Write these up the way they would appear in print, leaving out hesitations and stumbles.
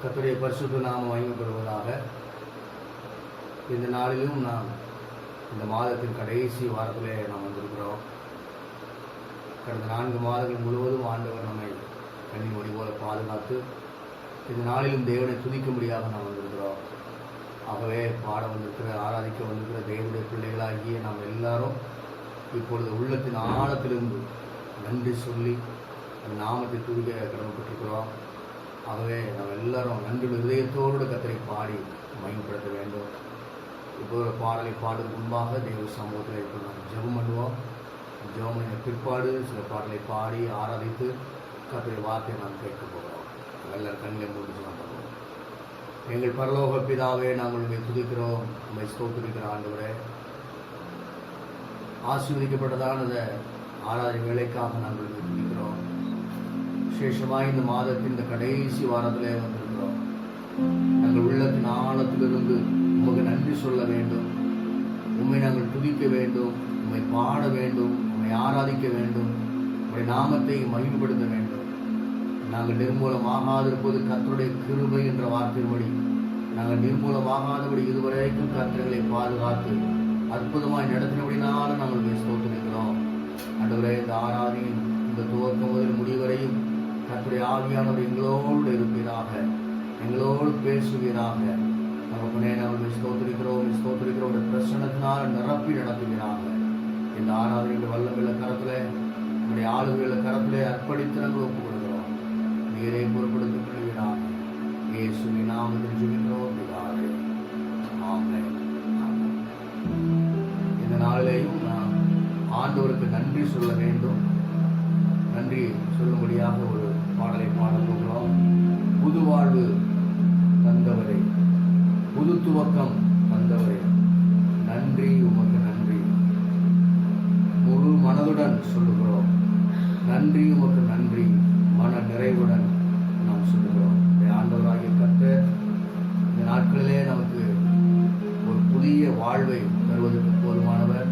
கர்த்தருடைய பரிசுத்த நாமம் மகிமைப்படுவதாக. இந்த நாளிலும் நாம் இந்த மாதத்தின் கடைசி வாரத்திலே நாம் வந்திருக்கிறோம். கடந்த 4 மாதங்கள் முழுவதும் ஆண்டவர் நம்மை கண்ணின் ஒளி போல பாதுகாத்து இந்த நாளிலும் தேவனை துதிக்கும்படியாக நாம் வந்திருக்கிறோம். ஆகவே பாட வந்திருக்கிற, ஆராதிக்க வந்திருக்கிற தேவனுடைய பிள்ளைகளாகிய நாம் எல்லாரும் இப்பொழுது உள்ளத்தின் ஆழத்திலிருந்து நன்றி சொல்லி அந்த நாமத்தை துதிக்க கடமைப்பட்டிருக்கிறோம். ஆகவே நாம் எல்லாரும் நன்றி இதயத்தோடு கர்த்தரை பாடி மகிமைப்படுத்த வேண்டும். இப்போ ஒரு பாடலை பாடும் முன்பாக தேவ சமூகத்தில் இப்போ நாம் ஜெபம் பண்ணுவோம். ஜெபம் பண்ண பிற்பாடு சில பாடலை பாடி ஆராதித்து கர்த்தருடைய வார்த்தையை நாம் கேட்க போகிறோம். எல்லாரும் கண்ணிலே மூடி ஜெபம் பண்ணுவோம். எங்கள் பரலோக பிதாவே, நாங்கள் உண்மை துதிக்கிறோம், உண்மை ஸ்தோத்திரிக்கிற ஆண்டவரே. ஆசீர்வதிக்கப்பட்டதான ஆராதனை வேலைக்காக நாங்கள் துதிக்கிறோம். விசேஷமாக இந்த மாதத்தின் இந்த கடைசி வாரத்திலே வந்திருக்கிறோம். நாங்கள் உள்ளத்தின் ஆழத்திலிருந்து உமக்கு நன்றி சொல்ல வேண்டும், உண்மை நாங்கள் துதிக்க வேண்டும், உண்மை பாட வேண்டும், உண்மை ஆராதிக்க வேண்டும், உங்களுடைய நாமத்தை மகிமைப்படுத்த வேண்டும். நாங்கள் நிர்மூலமாகாதிருப்பது கர்த்தருடைய கிருபை என்ற வார்த்தையின்படி நாங்கள் நிர்மூலமாகாதபடி இதுவரைக்கும் கர்த்தர்களை பாதுகாத்து அற்புதமாய் நடத்தினபடினாலும் நாங்கள் ஸ்தோத்திரிக்கிறோம். ஆண்டவரே, இந்த ஆராதனையின் இந்த துவக்கம் முதல் முடிவரையும் கர்த்தருடைய ஆவியானவர் எங்களோடு இருப்பீராக, எங்களோடு பேசுவீராக. நமக்குனே நாங்கள் ஸ்தோத்திரிக்கிறோம். பிரசன்னத்தினால் நிரப்பி நடத்துவீராக. இந்த ஆராதனைகள் வல்லமையுள்ள கரத்திலே, நம்முடைய ஆளுமையுள்ள கரத்திலே அர்ப்பணித்து நாங்கள் ஒப்புக் கொடுக்கிறோம். நீரை பொறுப்படுத்திக் கொள்வீராக. இயேசுவின் நாமத்தில் ஜெபிக்கிறோம் பிதாவே, ஆமென். இந்த நாளிலேயும் நாம் ஆண்டவருக்கு நன்றி சொல்ல வேண்டும். நன்றி சொல்லும்படியாக ஒரு பாடலை பாட போகிறோம். புது வாழ்வு தந்தவரே, புது துவக்கம் தந்தவரே, நன்றி உமக்கு நன்றி. முழு மனதுடன் சொல்லுகிறோம், நன்றி உமக்கு நன்றி. மன நிறைவுடன் நாம் சொல்லுகிறோம். ஆண்டவராகிய கர்த்தர் இந்த நாட்களிலே நமக்கு ஒரு புதிய வாழ்வை தருவதற்கு போதுமானவர்,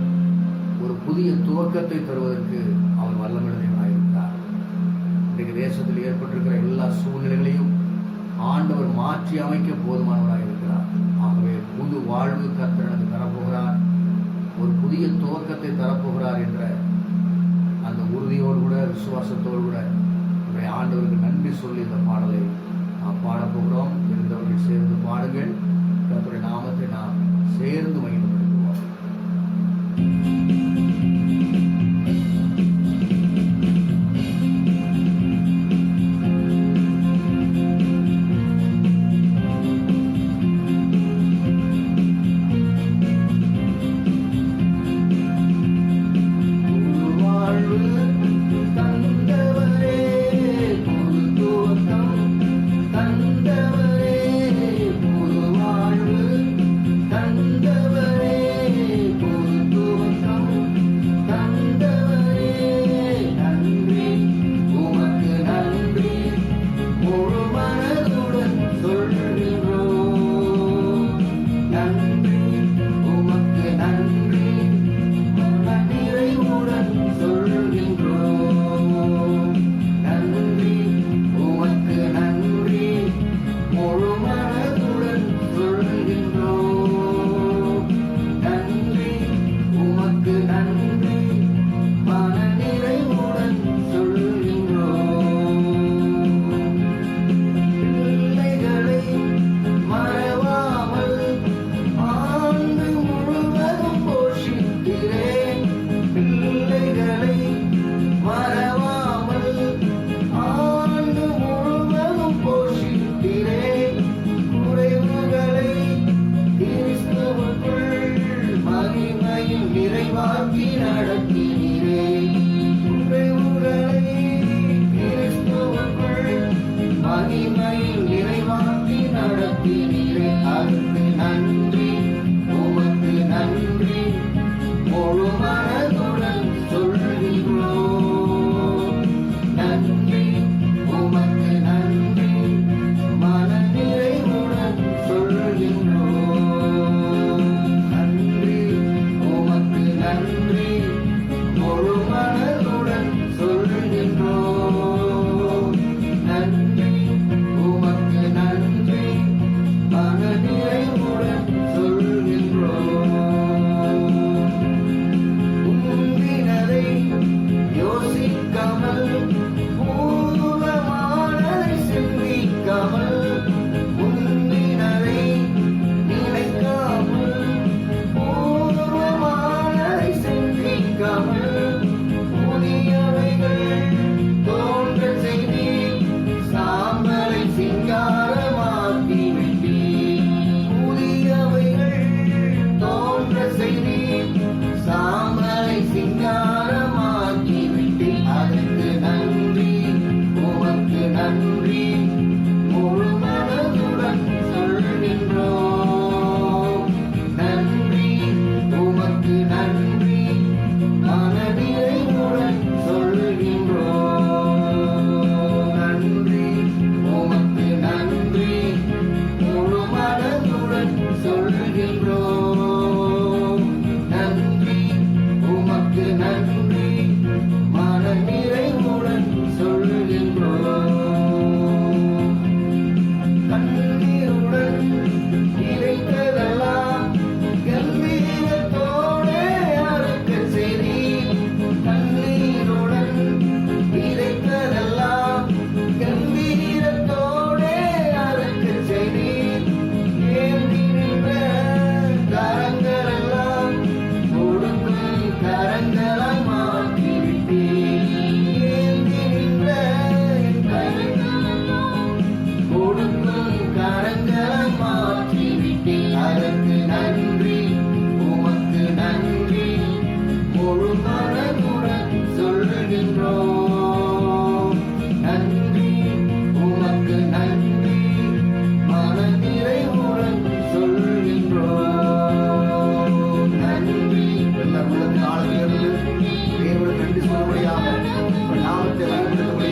ஒரு புதிய துவக்கத்தை தருவதற்கு அவர் வல்லமையுடையவராயிருக்கிறார். இன்றைக்கு தேசத்தில் ஏற்பட்டிருக்கிற எல்லா சூழ்நிலைகளையும் ஆண்டவர் மாற்றி அமைக்க போதுமானவராயிருக்கிறார். ஆகவே புது வாழ்வு கர்த்தர் எனக்கு தரப்போகிறார், ஒரு புதிய துவக்கத்தை தரப்போகிறார் என்ற அந்த உறுதியோடு கூட, விசுவாசத்தோடு கூட நம்முடைய ஆண்டவருக்கு நன்றி சொல்லி இந்த பாடலை நாம் பாடப்போகிறோம். இருந்தவர்கள் சேர்ந்து பாடுங்கள். கர்த்தருடைய நாமத்தை நாம் சேர்ந்து மகிமைப்படுத்துவோம். தந்தவரே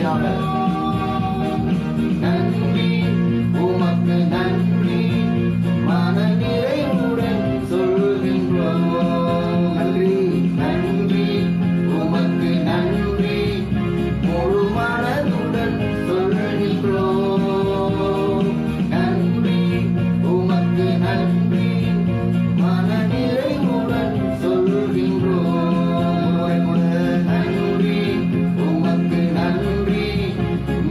சொல்லும்படியாக நன்றி உமக்கு நன்றி மன நிறைவுடன் சொல்கின்றோம். நன்றி நன்றி உமக்கு நன்றி முழு மனதுடன் சொல்கின்றோம். நன்றி உமக்கு நன்றி மன நிறைவுடன் சொல்கின்றோம். நன்றி உமக்கு நன்றி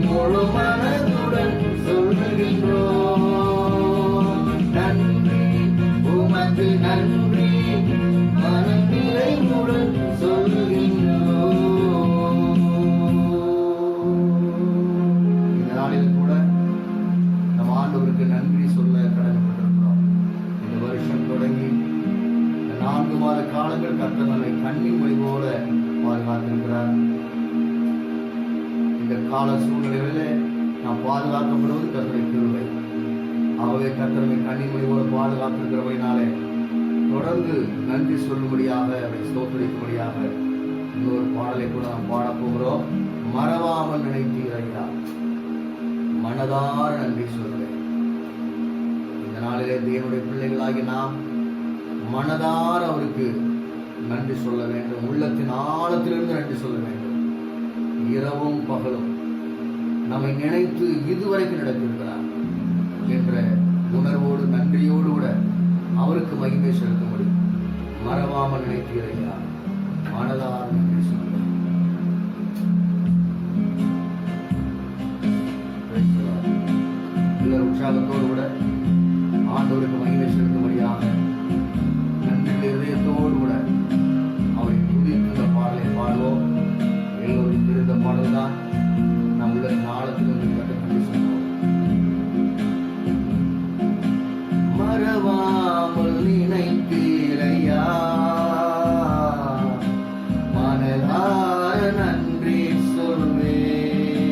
முழு மனதுடன் சொல்கின்றோம். நன்றி உமக்கு நன்றி மன நிறைவுடன் சொல்கின்றோம். இந்த நாளில் கூட நம் ஆண்டவருக்கு நன்றி சொல்ல கடமைப்பட்டிருக்கிறோம். இந்த வருஷம் தொடங்கி இந்த 4 மாத காலங்கள் கர்த்தர் நம்மை கண்ணின் மொழி போல பாதுகாத்திருக்கிறார். இந்த கால சூழ்நிலைகளிலே நாம் பாதுகாக்கப்படுவது கர்த்தருடைய கிருபை. ஆகவே கர்த்தர் நம்மை கண்ணின் மொழி போல பாதுகாத்திருக்கிறபடினாலே தொடர்ந்து நன்றி சொல்லும்படியாக அவரை ஸ்தோத்திரிக்கும்படியாக இன்னொரு பாடலை கூட நாம் பாடப்போகிறோம். மறவாமல் நினைத்தீரையா, மனதார நன்றி சொல்கிறேன். இந்த நாளிலே தேவனுடைய பிள்ளைகளாகி நாம் மனதார அவருக்கு நன்றி சொல்ல வேண்டும். உள்ளத்தின் ஆழத்திலிருந்து நன்றி சொல்ல வேண்டும். இரவும் பகலும் நம்மை நினைத்து இதுவரைக்கும் நடத்திருக்கிறார் என்ற உணர்வோடு நன்றியோடு கூட அவருக்கு மகிமை செலுத்த முடியும். மறவாமல் நினைத்தீரையா, மனதார நன்றி சொல்கிறேன். உற்சாகத்தோடு கூட ஆண்டவருக்கு மகிமை செலுத்தும்படியாக நன்றி இதயத்தோடு கூட அவரை துதித்து இந்த பாடலை பாடுவோம். எல்லோரும் தெரிந்த பாடல் தான் நம்முடைய நாளத்திலிருந்து கற்றுக்கொண்டு சொன்னோம். மறவாமல் நினைத்தீரையா, மனதார நன்றி சொல்வேன்.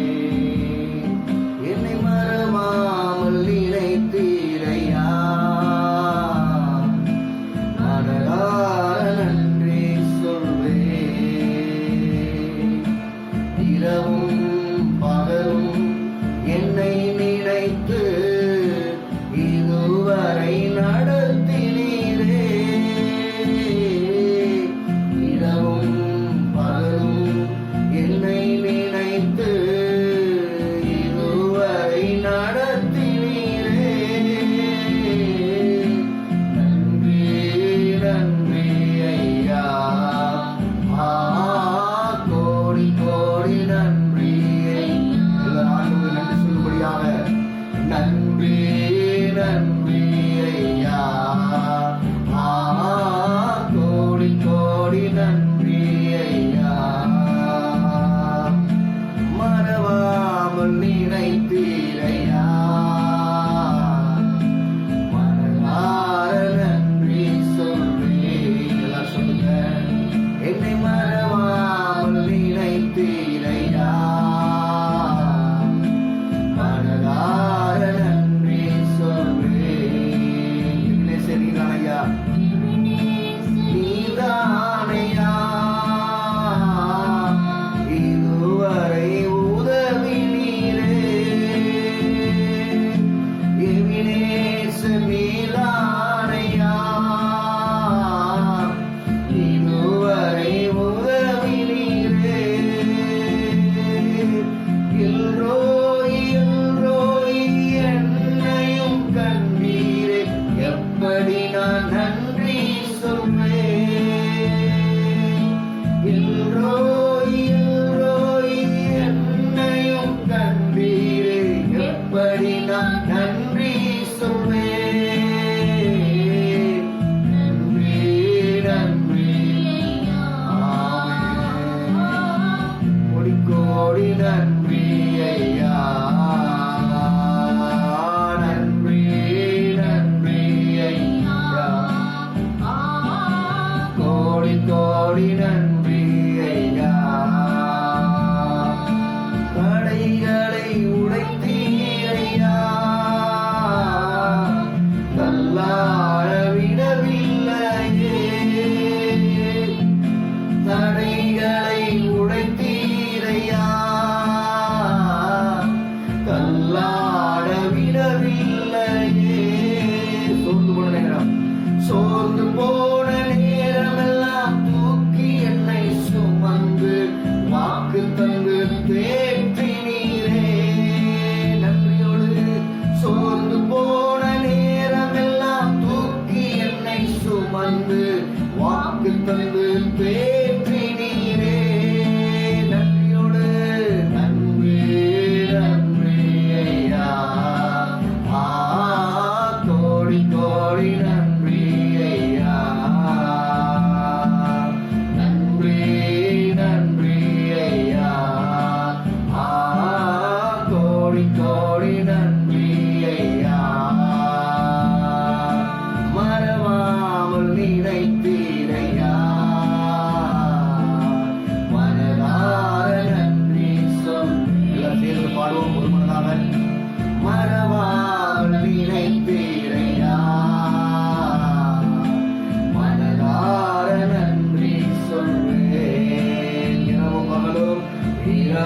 என்னை மறவாமல் நினைத்தீரையா, மனதார நன்றி சொல்வேன். இரவும் பகலும் என்னை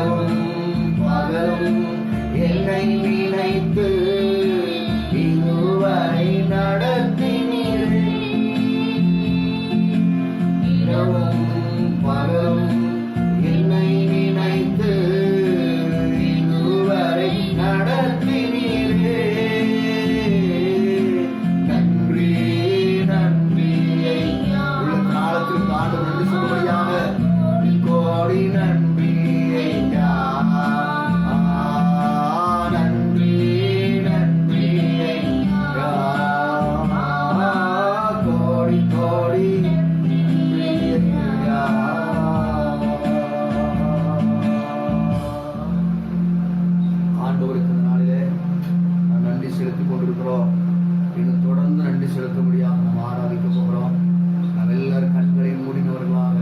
இரவும் பகலும் என்னை நினைத்து இதுவரை நடத்தினீரே. இரவும் பகலும் என்னை நினைத்து இதுவரை நடத்தினீரே. நன்றி நன்றி ஐயா. உள்ள காலத்திற்கு ஆண்டவர் நன்றி சொல்லும்படியாக கோடி நன்றி ஐயா. நன்றி நன்றி ஐயா. கோடி கோடி நன்றி ஐயா. ஆண்டவருக்கு இந்த நாளிலே நாம் நன்றி செலுத்திக் கொண்டிருக்கிறோம். இன்னும் தொடர்ந்து நன்றி செலுத்தும்படியாக நாம் ஆராதிக்க போகிறோம். நாம் எல்லாரும் கண்களை மூடினவர்களாக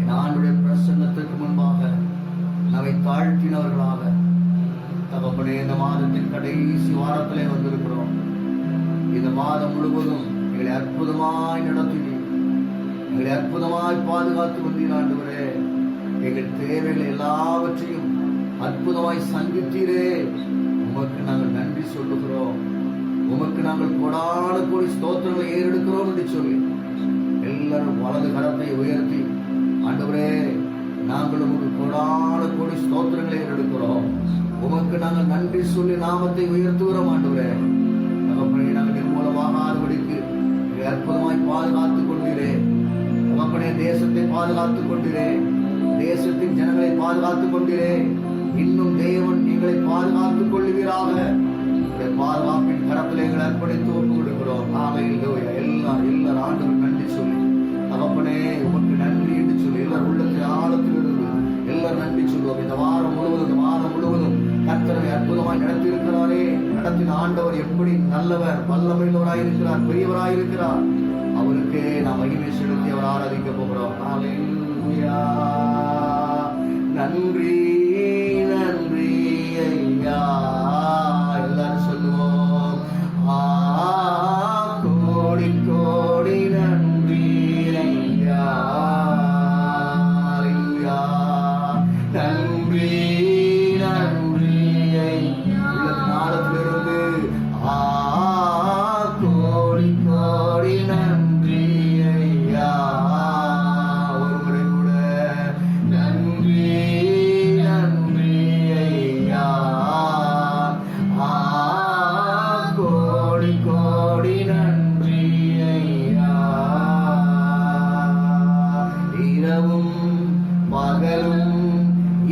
என் ஆண்டுடைய பிரசன்னத்திற்கு முன்பாக நம்மை தாழ்த்தினவர்களாக தகப்பனே, இந்த மாதத்தின் கடைசி வாரத்திலே வந்திருக்கிறோம். இந்த மாதம் முழுவதும் எங்களை அற்புதமாய் நடத்தினீர், எங்களை அற்புதமாய் பாதுகாத்து வந்தீர். ஆண்டவரே, எங்கள் தேவைகள் எல்லாவற்றையும் அற்புதமாய் சந்தித்தீரே. உமக்கு நாங்கள் நன்றி சொல்லுகிறோம். உமக்கு நாங்கள் கொடான கோடி ஸ்தோத்திரங்களை ஏறெடுக்கிறோம் என்று சொல்லி எல்லாரும் வலது கரத்தை உயர்த்தி, ஆண்டவரே, நாங்கள் உமக்கு கொடான கோடி ஸ்தோத்திரங்களை ஏறெடுக்கிறோம். உமக்கு நாங்கள் நன்றி சொல்லி நாமத்தை உயர்த்துகிறோம். ஆண்டவரே, தகப்பனே, நாங்கள் நிர்மூலமாகாதபடிக்கு அற்புதமாய் பாதுகாத்துக் கொண்டீரே. தகப்பனே, தேசத்தை பாதுகாத்துக் கொண்டீரே, தேசத்தின் ஜனங்களை பாதுகாத்துக் கொண்டீரே. இன்னும் தேவன் எங்களை பாதுகாத்துக் கொள்ளுவீராக. பாதுகாப்பின் கரத்தில் எங்களை அர்ப்பணித்து ஒப்பு கொடுக்கிறோம். ஹல்லேலூயா. எல்லாரும் ஆண்டவர் நன்றி சொல்லி, தகப்பனே, உமக்கு நன்றி என்று சொல்லி எல்லாரும் உள்ளத்தில் ஆழத்தில் இருந்து எல்லாரும் நன்றி சொல்லுவோம். இந்த வாரம் முழுவதும் கர்த்தரை அற்புதமாய் நடத்தி இருக்கிறாரே. நடத்தின ஆண்டவர் எப்படி நல்லவர், வல்லமையுள்ளவராயிருக்கிறார், பெரியவராயிருக்கிறார். அவருக்கே நாம் மகிமை செலுத்தி அவர் ஆராதிக்க போகிறோம். ஹல்லேலூயா. நன்றி நன்றி ஐயா. எல்லாரும் சொல்லுவோம். கோடி கோடி நன்றி ஐயா. நன்றி நன்றி ஐயா. உள்ளத்தின் ஆழத்திலிருந்து கோடி கோடி நன்றி ஐயா. ஒரு முறை கூட நன்றி நன்றி ஐயா. கோடி கோடி நன்றி ஐயா. இரவும் பகலும்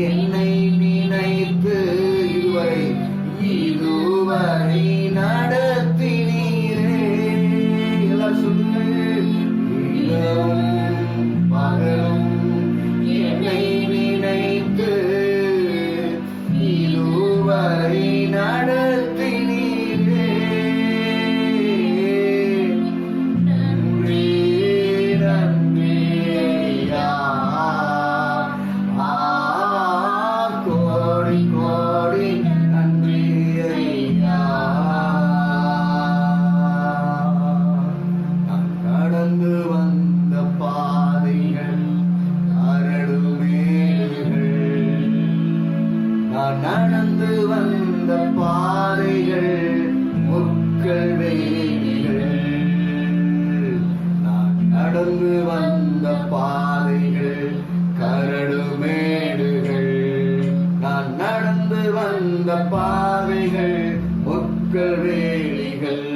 என்னை நினைத்து இதுவரை நடத்தினீரே. எல்லாரும் சொல்லுங்கள். இரவும் பகலும் என்னை நினைத்து இதுவரை நடத்தினீரே. நன்றி நன்றி ஐயா. கோடி கோடி நன்றி ஐயா. நான் கடந்து வந்த பாதைகள் அரடுமேடுகள், நான் நடந்து வந்த பாதைகள் முட்கள் வேலிகள். நான் நடந்து வந்த பாதைகள் கரடுமேடுகள், நான் நடந்து வந்த பாதைகள் முட்கள் வேலிகள்.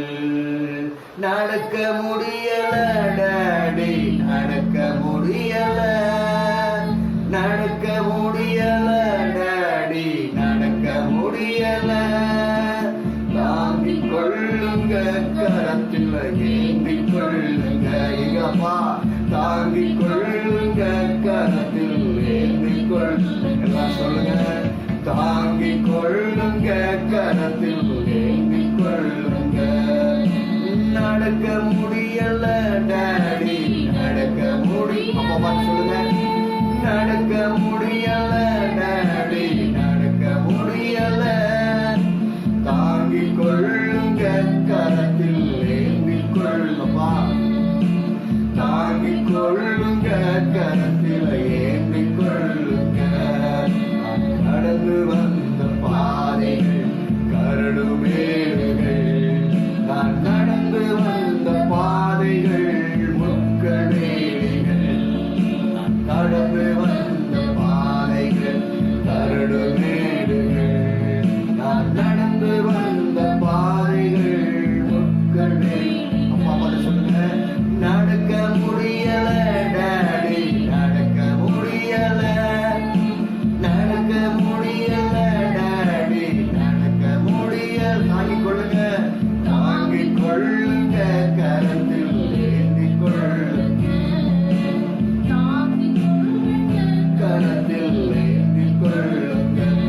நடக்க முடியல டாடி, நடக்க முடியல, நடக்க முடியல டாடி, நடக்க முடியல. தாங்கிக் கொள்ளுங்க கரத்தில் ஏந்திக் கொள்ளுங்க ஐயப்பா. தாங்கிக் கொள்ளுங்க கரத்தில் ஏந்திக் கொள்ளுங்க. எல்லாம் சொல்லுங்க. தாங்கிக் கொள்ளுங்க கரத்தில் ஏந்திக் கொள்ளுங்க. நடக்க முடியல டாடி, நடக்க முடியல, சொல்லுங்க. நடக்க முடியல டாடி, நடக்க முடியல. தாங்கிக் கொள்ளுங்க கரத்தில் ஏந்திக் கொள்ளுப்பா. தாங்கிக் கொள்ளுங்க கரத்தில் ஏந்திக் கொள்ளுங்க. எண்ணிக் கொள்ளுங்கள்.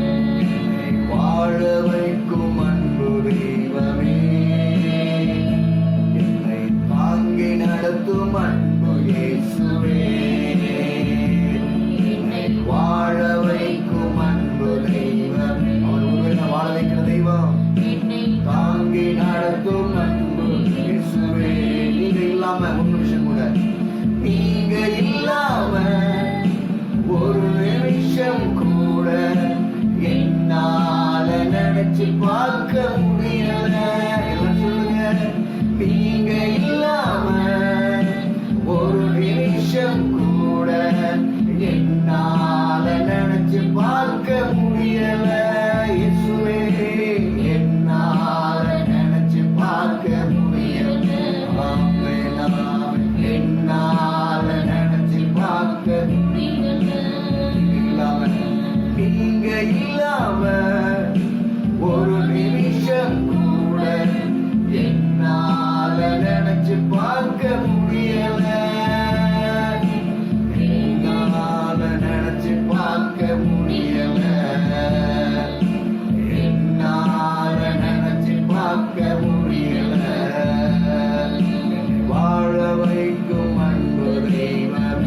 என்னை வாழ வைக்கும் அன்பு தெய்வமே, என்னை தாங்கி நடத்தும் அன்பு இயேசுவே, என்னை வாழ வைக்கும் அன்பு தெய்வம். அவர் ஒருவரை வாழ வைக்கிற தெய்வம், தாங்கி நடத்தும் அன்பு இயேசுவே. நீங்க இல்லாம ஒரு நிமிஷம் கூட, நீங்க இல்லாம ஒரு நிமிஷம் கூட என்னால நினைச்சு பார்க்க முடியல. எல்லாம் சொல்லுங்க, நீங்க இல்லாம ஒரு நிமிஷம் கூட என்னால நினைச்சு பார்க்க முடியல. இயேசுவே, என்னால நினைச்சு பார்க்க முடியல. என்னால நினைச்சு பார்க்க நீங்க இல்லாம ஒரு நிமிஷம் கூட என்னால நினைச்சு பார்க்க முடியல. என்னால நினைச்சு பார்க்க முடியல. என்னால நினைச்சு பார்க்க முடியல. வாழ வைக்கும் அன்பு தெய்வம்,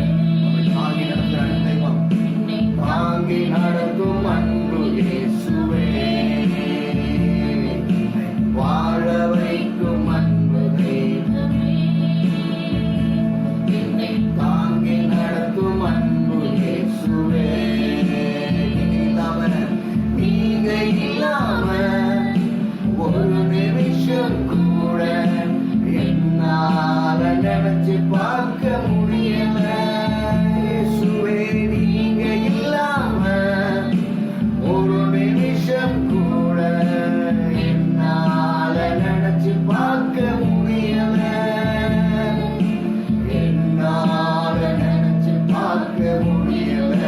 தாங்கி நடத்துற தெய்வம், தாங்கி நடத்தும் அன்பு இயேசுவே, வாழ வைக்கும் அன்பு தெய்வமே, தாங்கி நடத்தும் அன்பு இயேசுவே. நீங்க இல்லாம ஒரு நிமிஷம் கூட என்னால நினைச்சு பார்க்க முடியல. இயேசுவே, நீங்க இல்லாம ஒரு நிமிஷம் கூட என்னால நினைச்சு பார்க்க முடியல. என்னால நினைச்சு பார்க்க முடியல.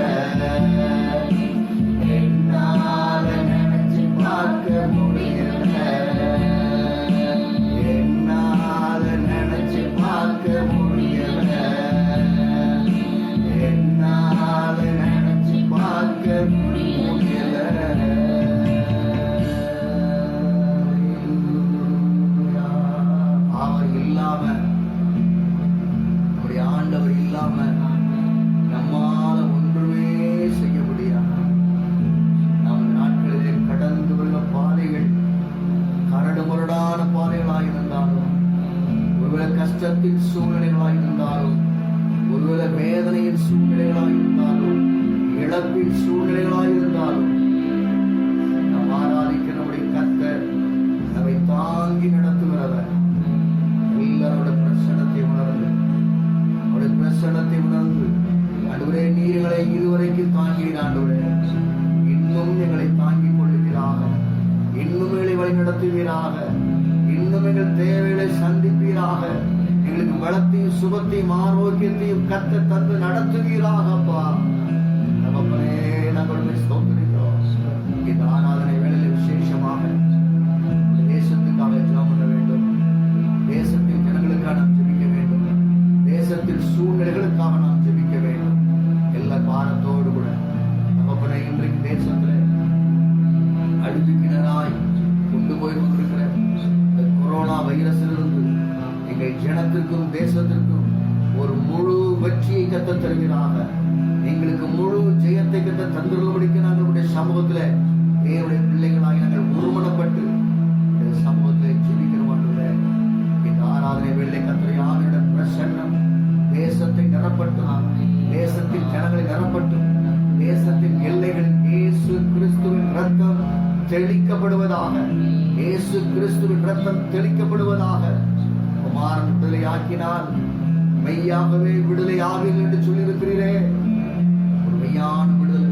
என்னால நினைச்சு பார்க்க முடியல. என்னால நினைச்சு பார்க்க முடியல. என்னால நினைச்சு பார்க்க முடியல. அவர் இல்லாம, நம்முடைய ஆண்டவர் இல்லாம நம்மால ஒன்றுமே செய்ய முடியாது. நமது நாட்களிலே கடந்து உள்ள பாதைகள் கரடு முரடான பாதைகளாக இருந்தாலும், ஒருவேளை கஷ்டத்தின் சூழ்நிலைகளாக இருந்தாலும், ஒருவேளை வேதனையின் சூழ்நிலைகளாக இருந்தாலும், இழப்பின் சூழ்நிலைகளாக இருந்தாலும், நாம் ஆராதிக்க நம்முடைய கர்த்தர் நம்மை தாங்கி நடத்துகிறவர். எல்லாரோட பிரசன்னத்தை உணர்ந்து, அவருடைய பிரசன்னத்தை உணர்ந்து, ஆண்டவரே, நீர்களை இதுவரைக்கும் தாங்கிய ஆண்டவரே, இன்னும் எங்களை தாங்கிக் கொள்ளுவீராக, இன்னும் எங்களை வழி நடத்துவீராக, இன்னும் எங்கள் தேவைகளை சந்திப்பீராக, எங்களுக்கு பலத்தையும் சுகத்தையும் ஆரோக்கியத்தையும் கத்த தந்து நடத்துவீராக. அப்பா நமப்பனே, நாங்கள் ஸ்தோத்திரிக்கிறோம். இந்த ஆராதனை வேளையில் விசேஷமாக தேசத்துக்காக ஜெபம் பண்ண வேண்டும். தேசத்தின் ஜனங்களுக்காக நாம் ஜெபிக்க வேண்டும். தேசத்தின் சூழ்நிலைகளுக்காக நாம் ஜெபிக்க வேண்டும். எல்லா பாரத்தோடு கூட நமப்பனே, இன்றைக்கு தேசத்துல அழுதுகிணறாய் கொண்டு போய் கொண்டிருக்கிற இந்த கொரோனா வைரஸிலிருந்து எங்கள் ஜனத்திற்கும் தேசத்திற்கும் ஒரு முழு வெற்றியை கத்த தருகிறாங்க. எங்களுக்கு முழு ஜெயத்தை கத்த தந்துள்ளபடிக்கு நாங்கள் சமூகத்துல தேவனுடைய பிள்ளைகளாக நாங்கள் ஒருமனப்பட்டு இந்த சமூகத்தை ஜெபிக்கிற மாட்டோம். இந்த ஆராதனை வேளை கத்திரையாக பிரசன்னம் தேசத்தை நிரப்பட்டும், தேசத்தின் ஜனங்களை நிரப்பட்டும், தேசத்தின் எல்லைகளில் இயேசு கிறிஸ்துவின் ரத்தம் தெளிக்கப்படுவதாக, இயேசு கிறிஸ்துவின் ரத்தம் தெளிக்கப்படுவதாக. குமாரன் விடுதலை ஆக்கினால் மெய்யாகவே விடுதலை ஆகும் என்று சொல்லியிருக்கிறீரே. ஒரு மெய்யான விடுதலை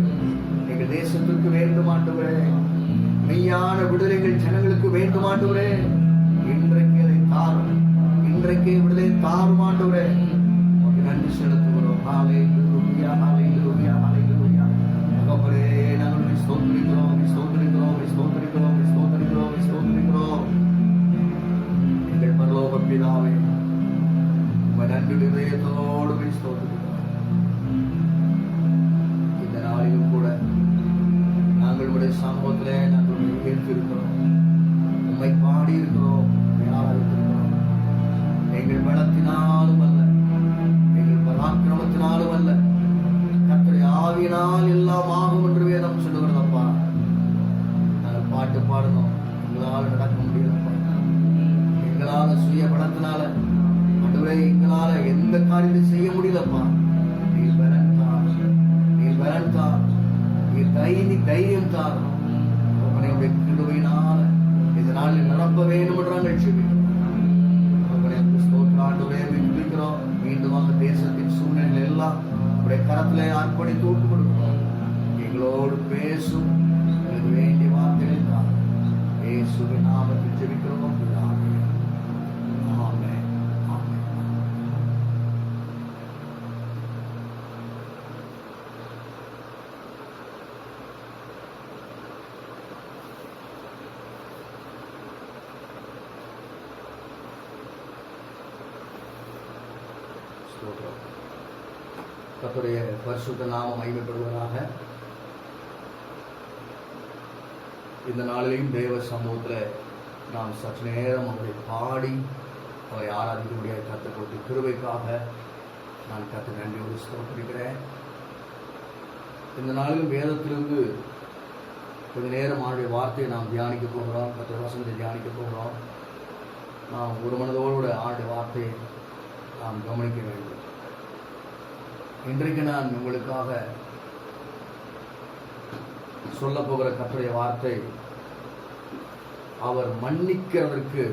எங்கள் தேசத்திற்கு வேண்டுமாண்டுவரே, மெய்யான விடுதலைகள் ஜனங்களுக்கு வேண்டுமாண்டுவரே. இன்றைக்கு அதை தாரும், இன்றைக்கே விடுதலை தாருமாண்டுவரே. நன்றி செலுத்துகிறோம். ஹல்லேலூயா, ஹல்லேலூயா, ஹல்லேலூயா. தகப்பனே, நாங்கள் ஸ்தோத்திரிக்கிறோம், ஸ்தோத்திரிக்கிறோம், ஸ்தோத்திரிக்கிறோம், ஸ்தோத்திரிக்கிறோம், ஸ்தோத்திரிக்கிறோம். எங்கள் பரலோக பிதாவே, உங்கள் நன்றி இதயத்தோடு ஸ்தோத்திரிக்கிறோம். இந்த நாளிலும் இருக்கிறோம், உம்மை பாடி இருக்கிறோம், ஆராதித்திருக்கிறோம். எங்கள் பலத்தினாலும் அல்ல, எங்கள் பராக்கிரமத்தினாலும் அல்ல, கர்த்தருடைய ஆவியினால் எல்லாம் ஆகும் என்று வேதம் சொல்லுகிறதப்பா. நாங்கள் பாட்டு பாடணும், எங்களால் நடக்க முடியலப்பா. எங்களால சுய பலத்தினால ஆண்டவரே எங்களால எந்த காரியத்தை செய்ய முடியலப்பா. நீர் பலன் தார், நீர் பலன் தார், நீர் தைரியம் தார். உங்களுடைய கிருபையினால இந்த நாளில் நிரப்ப வேண்டும் என்று நாங்கள் செபிக்கிறோம். ஆண்டவரே விரும்புகிறோம். மீண்டுமாக தேசத்தின் சூழ்நிலை எல்லாம் உடைய கரத்திலே அர்ப்பணித்து ஒப்பு கொடுக்கிறோம். எங்களோடு பேசும், எங்களுக்கு வேண்டிய வார்த்தைகள் தான். இயேசுவின் நாமத்தில் ஜெபிக்கிறோம். ஆமென், ஆமென். கர்த்தருடைய பரிசுத்த நாமம் மகிமைப்படுவதாக. இந்த நாளிலையும் தேவ சமூகத்தில் நாம் சற்று நேரம் அவரை பாடி அவரை ஆராதிக்க முடியாத கர்த்தர் கொடுத்த கிருபைக்காக நான் கர்த்தர் நன்றியோடு ஸ்தோத்திரிக்கிறேன். இந்த நாளிலும் வேதத்திலிருந்து கொஞ்ச நேரம் அவருடைய வார்த்தையை நாம் தியானிக்க போகிறோம், கர்த்தர் வசனத்தை தியானிக்க போகிறோம். நாம் ஒரு மனதோடு அவருடைய வார்த்தையை நாம் கவனிக்க வேண்டும். இன்றைக்கு நான் உங்களுக்காக சொல்ல போகிற கர்த்தருடைய வார்த்தை, அவர் மன்னிக்கிறதற்கு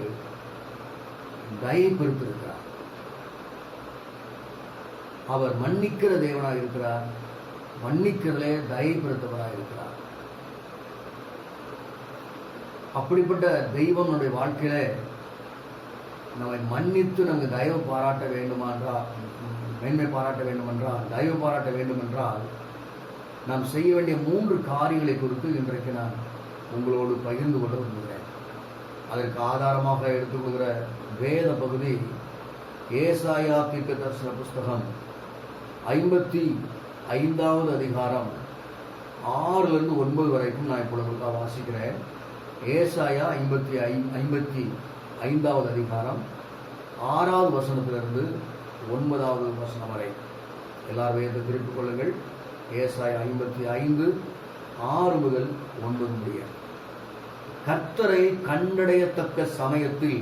தயை பெருத்திருக்கிறார். அவர் மன்னிக்கிற தேவனாக இருக்கிறார், மன்னிக்கிறதே தயை பெருத்தவராக இருக்கிறார். அப்படிப்பட்ட தெய்வம் நம்முடைய வாழ்க்கையில நம்மை மன்னித்து நமக்கு தயவு பாராட்ட வேண்டுமென்றால், மேன்மை பாராட்ட வேண்டுமென்றால், தயவு பாராட்ட வேண்டுமென்றால் நாம் செய்ய வேண்டிய 3 காரியங்களை குறித்து இன்றைக்கு நான் உங்களோடு பகிர்ந்து கொள்ள விரும்புகிறேன். அதற்கு ஆதாரமாக எடுத்துக்கொள்கிற வேத பகுதி ஏசாயா தீர்க்கதரிசன புஸ்தகம் 55வது அதிகாரம் 6லிருந்து 9 வரைக்கும் நான் இப்பொழுது வாசிக்கிறேன். ஏசாயா 55வது அதிகாரம் 6வது வசனத்திலிருந்து 9வது வசனம் வரை எல்லாரும் வேதத்தை திருப்பிக் கொள்ளுங்கள். ஏசாயா 55 6 முதல் 9 முடிய. கர்த்தரை கண்டடையத்தக்க சமயத்தில்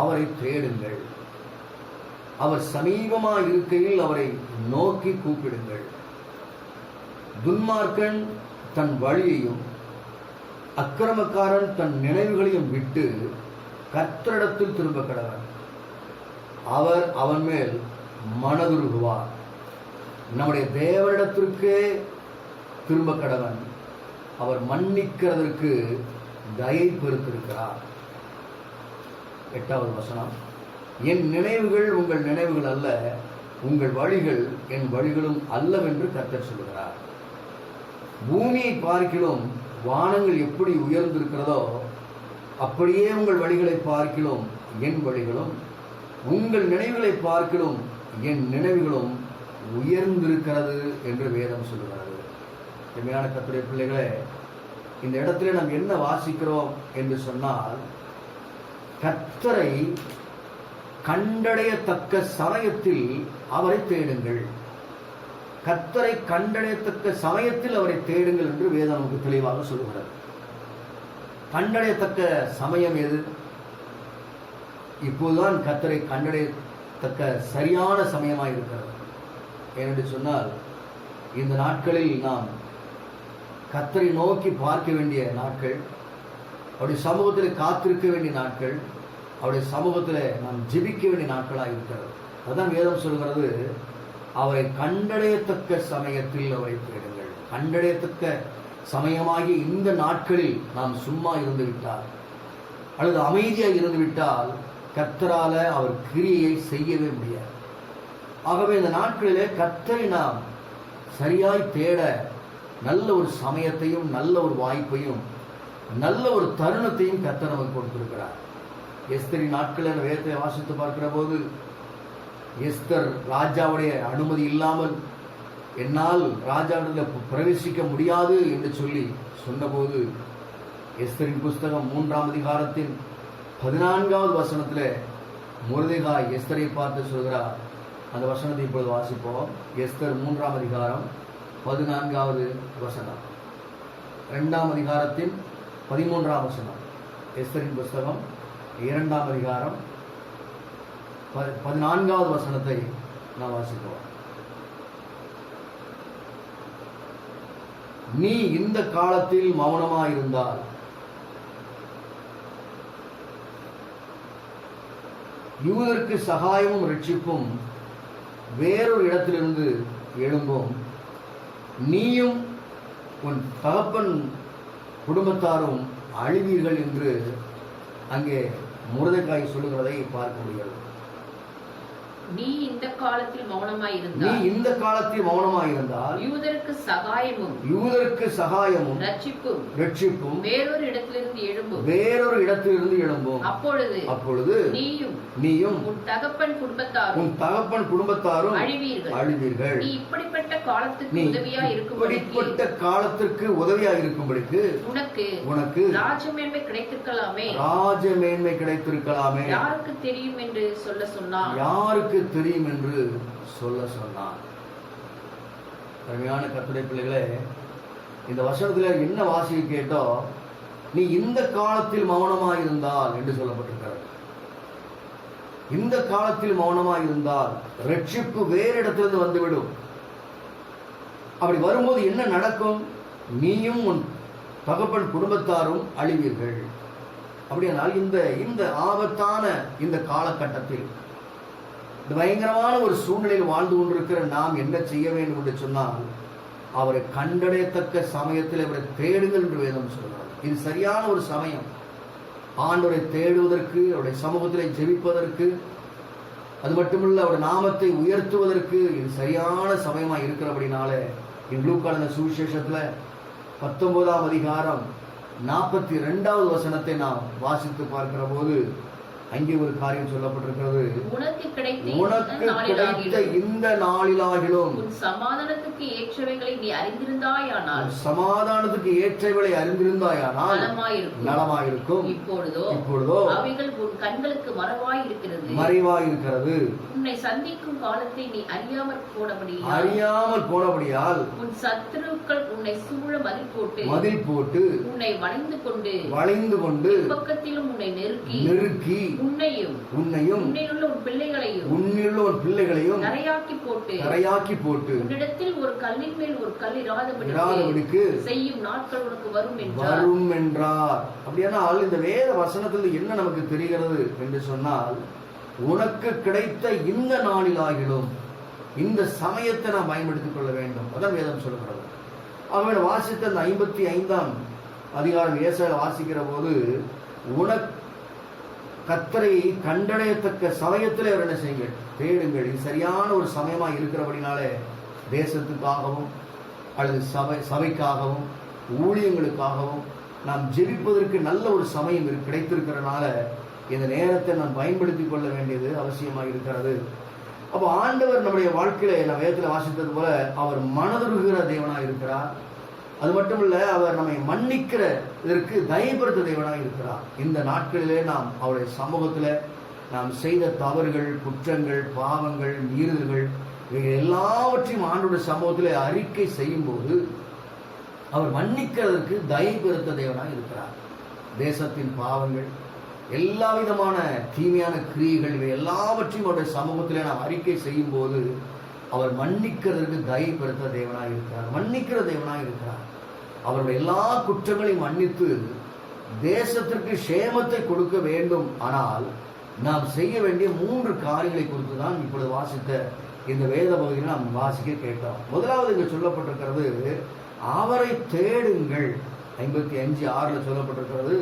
அவரை தேடுங்கள், அவர் சமீபமாய் இருக்கையில் அவரை நோக்கி கூப்பிடுங்கள். துன்மார்க்கன் தன் வழியையும் அக்கிரமக்காரன் தன் நினைவுகளையும் விட்டு கர்த்தரிடத்தில் திரும்ப கடவன், அவர் அவன் மேல் மனதுருகுவார். நம்முடைய தேவனிடத்திற்கே திரும்ப கடவன், அவர் மன்னிக்கிறதற்கு தயை பெருத்திருக்கிறார். 8வது வசனம், என் நினைவுகள் உங்கள் நினைவுகள் அல்ல, உங்கள் வழிகள் என் வழிகளும் அல்லவென்று கர்த்தர் சொல்கிறார். பூமியை பார்க்கிலும் வானங்கள் எப்படி உயர்ந்திருக்கிறதோ அப்படியே உங்கள் வழிகளை பார்க்கிலும் என் வழிகளும், உங்கள் நினைவுகளை பார்க்கிலும் என் நினைவுகளும் உயர்ந்திருக்கிறது என்று வேதம் சொல்லுகிறது. உண்மையான கர்த்தருடைய பிள்ளைகளே, இந்த இடத்துல நாம் என்ன வாசிக்கிறோம் என்று சொன்னால், கர்த்தரை கண்டடையத்தக்க சமயத்தில் அவரை தேடுங்கள், கர்த்தரை கண்டடையத்தக்க சமயத்தில் அவரை தேடுங்கள் என்று வேதம் நமக்கு தெளிவாக சொல்லுகிறது. கண்டடையத்தக்க சமயம் எது? இப்போதுதான் கர்த்தரை கண்டடையத்தக்க சரியான சமயமாக இருக்கிறது. ஏனென்று சொன்னால், இந்த நாட்களில் நாம் கர்த்தரை நோக்கி பார்க்க வேண்டிய நாட்கள், அவருடைய சமூகத்தில் காத்திருக்க வேண்டிய நாட்கள், அவருடைய சமூகத்தில் நாம் ஜெபிக்க வேண்டிய நாட்களாக இருக்கிறது. அதுதான் வேதம் சொல்கிறது, அவரை கண்டடையத்தக்க சமயத்தில் அவரை தேடுங்கள். கண்டடையத்தக்க சமயமாகி இந்த நாட்களில் நாம் சும்மா இருந்து விட்டால் அல்லது அமைதியாக இருந்து விட்டால் கர்த்தரால அவர் கிரியையை செய்யவே முடியாது. ஆகவே இந்த நாட்களிலே கர்த்தரை நாம் சரியாய் தேட நல்ல ஒரு சமயத்தையும் நல்ல ஒரு வாய்ப்பையும் நல்ல ஒரு தருணத்தையும் கர்த்தர் நமக்கு கொடுத்திருக்கிறார். எஸ்தரின் நாட்களில் வேதத்தை வாசித்து பார்க்கிற போது, எஸ்தர் ராஜாவுடைய அனுமதி இல்லாமல் என்னால் ராஜாவிடத்தில் பிரவேசிக்க முடியாது என்று சொல்லி சொன்னபோது எஸ்தரின் புஸ்தகம் 3ஆம் அதிகாரத்தின் 14வது வசனத்தில் மொர்தெகாய் எஸ்தரை பார்த்து சொல்கிறார். அந்த வசனத்தை இப்பொழுது வாசிப்போம். எஸ்தர் 3ஆம் அதிகாரம் 14வது வசனம், 2ஆம் அதிகாரத்தின் 13ஆம் வசனம். எஸ்தரின் புஸ்தகம் 2ஆம் அதிகாரம் 14வது வசனத்தை நான் வாசிப்போம். நீ இந்த காலத்தில் மௌனமாயிருந்தால் யூதருக்கு சகாயமும் ரட்சிப்பும் வேறொரு இடத்திலிருந்து எழும்பும், நீயும் உன் தகப்பன் குடும்பத்தாரும் அழிவீர்கள் என்று அங்கே மொர்தெகாய் சொல்லுகிறதை பார்க்க முடிகிறது. நீ இந்த காலத்தில் மௌனமாயிருந்தால் யூதருக்கு சகாயமும் ரட்சிப்பும் வேறொரு இடத்திலிருந்து எழும்பும். அப்பொழுது நீயும் உன் தகப்பன் குடும்பத்தாரும் அழிவீர்கள். நீ இப்படிப்பட்ட காலத்துக்கு உதவியா இருக்கும்படிக்கு உனக்கு ராஜமேன்மை கிடைத்திருக்கலாமே. யாருக்கு தெரியும் என்று சொல்ல சொன்னான். அருமையான கர்த்தருடைய பிள்ளைகளே, இந்த வசனத்துல என்ன வாசிக்க கேட்டோ, நீ இந்த காலத்தில் மௌனமாயிருந்தால் என்று சொல்லப்பட்டிருக்கிறது. இந்த காலத்தில் மௌனமாயிருந்தால் ரட்சிப்பு வேறு இடத்திலிருந்து வந்துவிடும். அப்படி வரும்போது என்ன நடக்கும்? நீயும் உன் தகப்பன் குடும்பத்தாரும் அழிவீர்கள். அப்படியானால் இந்த ஆபத்தான இந்த காலகட்டத்தில், இந்த பயங்கரமான ஒரு சூழ்நிலையில் வாழ்ந்து கொண்டிருக்கிற நாம் என்ன செய்ய வேண்டும் என்று சொன்னால், அவரை கண்டடையத்தக்க சமயத்தில் அவரை தேடுங்கள் என்று வேதம் சொல்றார். இது சரியான ஒரு சமயம். ஆண்டவரை தேடுவதற்கு, அவருடைய சமூகத்தில் ஜெபிப்பதற்கு, அது மட்டுமல்ல அவருடைய நாமத்தை உயர்த்துவதற்கு இது சரியான சமயமாக இருக்கிறபடினால லூக்கான சுவிசேஷத்துல 19ஆம் அதிகாரம் 42வது வசனத்தை நாம் வாசித்து பார்க்கிற போது அங்கே ஒரு காரியம் சொல்லப்பட்டிருக்கிறது. உனக்கு கிடைத்த இந்த நாளிலாகிலும் சமாதானத்துக்கு ஏற்றவைகளை நீ அறிந்திருந்தாயானால் நலமாயிருக்கும். இப்பொழுதோ அவைகள் உன் கண்களுக்கு மறைவாயிருக்கிறது. உன்னை சந்திக்கும் காலத்தை நீ அறியாமல் போனபடியால் உன் சத்துருக்கள் உன்னை சூழ மதில் போட்டு உன்னை வளைந்து கொண்டு பக்கத்திலும் உன்னை நெருக்கி உன்னையும் உன்னிலுள்ள உன் பிள்ளைகளையும் தரையாக்கி போட்டு உன்னிடத்தில் ஒரு கல்லின் மேல் ஒரு கல் இராதபடிக்கு செய்யும் நாட்கள் உனக்கு வரும் என்றார். அப்படியானால் இந்த வேத வசனத்தில் என்ன நமக்கு தெரிகிறது என்று சொன்னால், உனக்கு கிடைத்த இந்த நாளிலாகிலும் இந்த சமயத்தை நாம் பயன்படுத்திக் கொள்ள வேண்டும். அதான் வேதம் சொல்கிறது. அவன் வாசித்த அந்த 55ஆம் அதிகாரம் ஏசாயாவில் வாசிக்கிற போது, உனக்கு கர்த்தரை கண்டடையத்தக்க சமயத்தில் அவர் என்ன செய்யுங்கள், தேடுங்கள். இது சரியான ஒரு சமயமாக இருக்கிறபடினாலே தேசத்துக்காகவும் அல்லது சபைக்காகவும் ஊழியங்களுக்காகவும் நாம் ஜெபிப்பதற்கு நல்ல ஒரு சமயம் கிடைத்திருக்கிறனால இந்த நேரத்தை நாம் பயன்படுத்தி கொள்ள வேண்டியது அவசியமாக இருக்கிறது. அப்போ ஆண்டவர் நம்முடைய வாழ்க்கையில நான் வேதத்தில் வாசித்தது போல அவர் மனதுருகிற தேவனாக இருக்கிறார். அது மட்டுமல்ல, அவர் நம்மை மன்னிக்கிற இதற்கு தயப்படுத்த தேவனாக இருக்கிறார். இந்த நாட்களிலே நாம் அவருடைய சமூகத்தில் நாம் செய்த தவறுகள், குற்றங்கள், பாவங்கள், மீறுதல்கள் இவை எல்லாவற்றையும் ஆண்டவருடைய சமூகத்தில் அறிக்கை செய்யும் போது அவர் மன்னிக்கிறதற்கு தயப்படுத்த தேவனாக இருக்கிறார். தேசத்தின் பாவங்கள், எல்லா விதமான தீமையான கிரியைகள் இவை எல்லாவற்றையும் அவருடைய சமூகத்திலே நாம் அறிக்கை செய்யும் போது அவர் மன்னிக்கிறதற்கு தயப்படுத்த தேவனாக இருக்கிறார். மன்னிக்கிற தேவனாக இருக்கிறார். அவருடைய எல்லா குற்றங்களையும் மன்னித்து தேசத்திற்கு சேமத்தை கொடுக்க வேண்டும். ஆனால் நாம் செய்ய வேண்டிய 3 காரியங்களை குறித்து தான் இப்பொழுது வாசித்த இந்த வேத பகுதியில் நாம் வாசிக்க கேட்டோம். முதலாவது இங்கு சொல்லப்பட்டிருக்கிறது, அவரை தேடுங்கள். 55:6 சொல்லப்பட்டிருக்கிறது,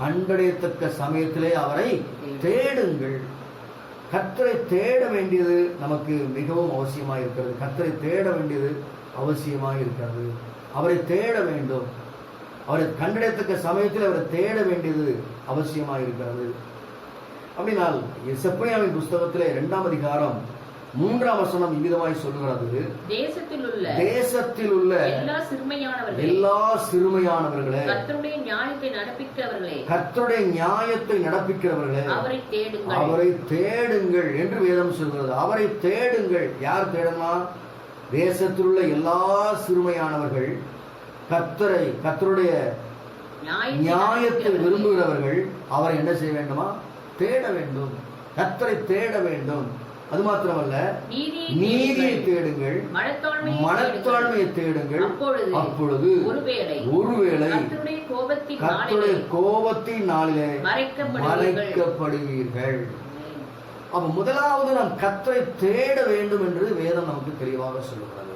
கண்டடையத்தக்க சமயத்திலே அவரை தேடுங்கள். கர்த்தரை தேட வேண்டியது நமக்கு மிகவும் அவசியமாக இருக்கிறது. கர்த்தரை தேட வேண்டியது அவசியமாக இருக்கிறது. அவரை தேட வேண்டும். அவரை கண்டடையத்தக்க சமயத்தில் அவரை தேட வேண்டியது அவசியமாக இருக்கிறது. அப்படினால் செப்பனியாவின் புஸ்தகத்திலே 2ஆம் அதிகாரம் மூன்றாம் வசனம் இவ்விதமாய் சொல்லுகிறது, தேசத்தில் உள்ள எல்லா சிறுமையானவர்களே, கர்த்தருடைய நியாயத்தை நடப்பிக்கிறவர்களே, அவரை தேடுங்கள் என்று வேதம் சொல்கிறது. அவரை தேடுங்கள். யார் தேடலாம்? தேசத்தில் உள்ள எல்லா சிறுமையானவர்கள், கர்த்தருடைய நியாயத்தை விரும்புகிறவர்கள் அவரை என்ன செய்ய வேண்டுமா? தேட வேண்டும். கர்த்தரை தேட வேண்டும். அது மாத்திரமல்ல, நீதியை தேடுங்கள், மனத்தாழ்மையை தேடுங்கள். அப்பொழுது ஒருவேளை கர்த்தருடைய கோபத்தின் நாளிலே மறைக்கப்படுவீர்கள். அப்ப முதலாவது நாம் கர்த்தரை தேட வேண்டும் என்று வேதம் நமக்கு தெளிவாக சொல்லுகிறது.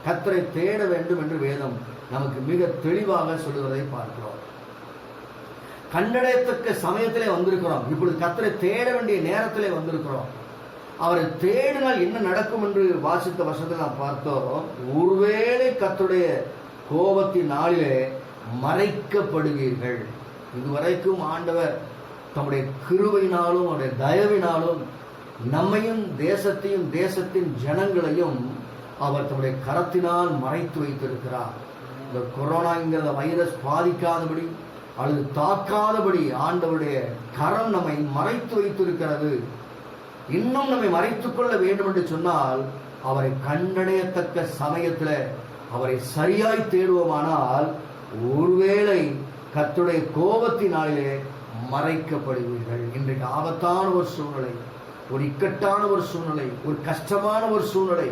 கர்த்தரை தேட வேண்டும் என்று வேதம் நமக்கு மிக தெளிவாக சொல்லுவதை பார்க்கிறோம். கண்டடையத்தக்க சமயத்திலே வந்திருக்கிறோம். இப்பொழுது கர்த்தரை தேட வேண்டிய நேரத்திலே வந்திருக்கிறோம். அவரை தேடினால் என்ன நடக்கும் என்று வாசித்த வசனத்தில் நாம் பார்த்தோம். ஒருவேளை கர்த்தருடைய கோபத்தின் நாளிலே மறைக்கப்படுவீர்கள். இதுவரைக்கும் ஆண்டவர் தம்முடைய கிருபையினாலும் அவருடைய தயவினாலும் நம்மையும் தேசத்தையும் தேசத்தின் ஜனங்களையும் அவர் தம்முடைய கரத்தினால் மறைத்து வைத்திருக்கிறார். இந்த கொரோனாங்கிற வைரஸ் பாதிக்காதபடி அல்லது தாக்காதபடி ஆண்டவருடைய கரம் நம்மை மறைத்து வைத்திருக்கிறது. இன்னும் நம்மை மறைத்துக் கொள்ள வேண்டும் என்று சொன்னால் அவரை கண்டடையத்தக்க சமயத்தில் அவரை சரியாய் தேடுவோமானால் ஒருவேளை கர்த்தருடைய கோபத்தினாலே மறைக்கப்படுவீர்கள். இன்றைக்கு ஆபத்தான ஒரு சூழ்நிலை, ஒரு இக்கட்டான ஒரு சூழ்நிலை, ஒரு கஷ்டமான ஒரு சூழ்நிலை.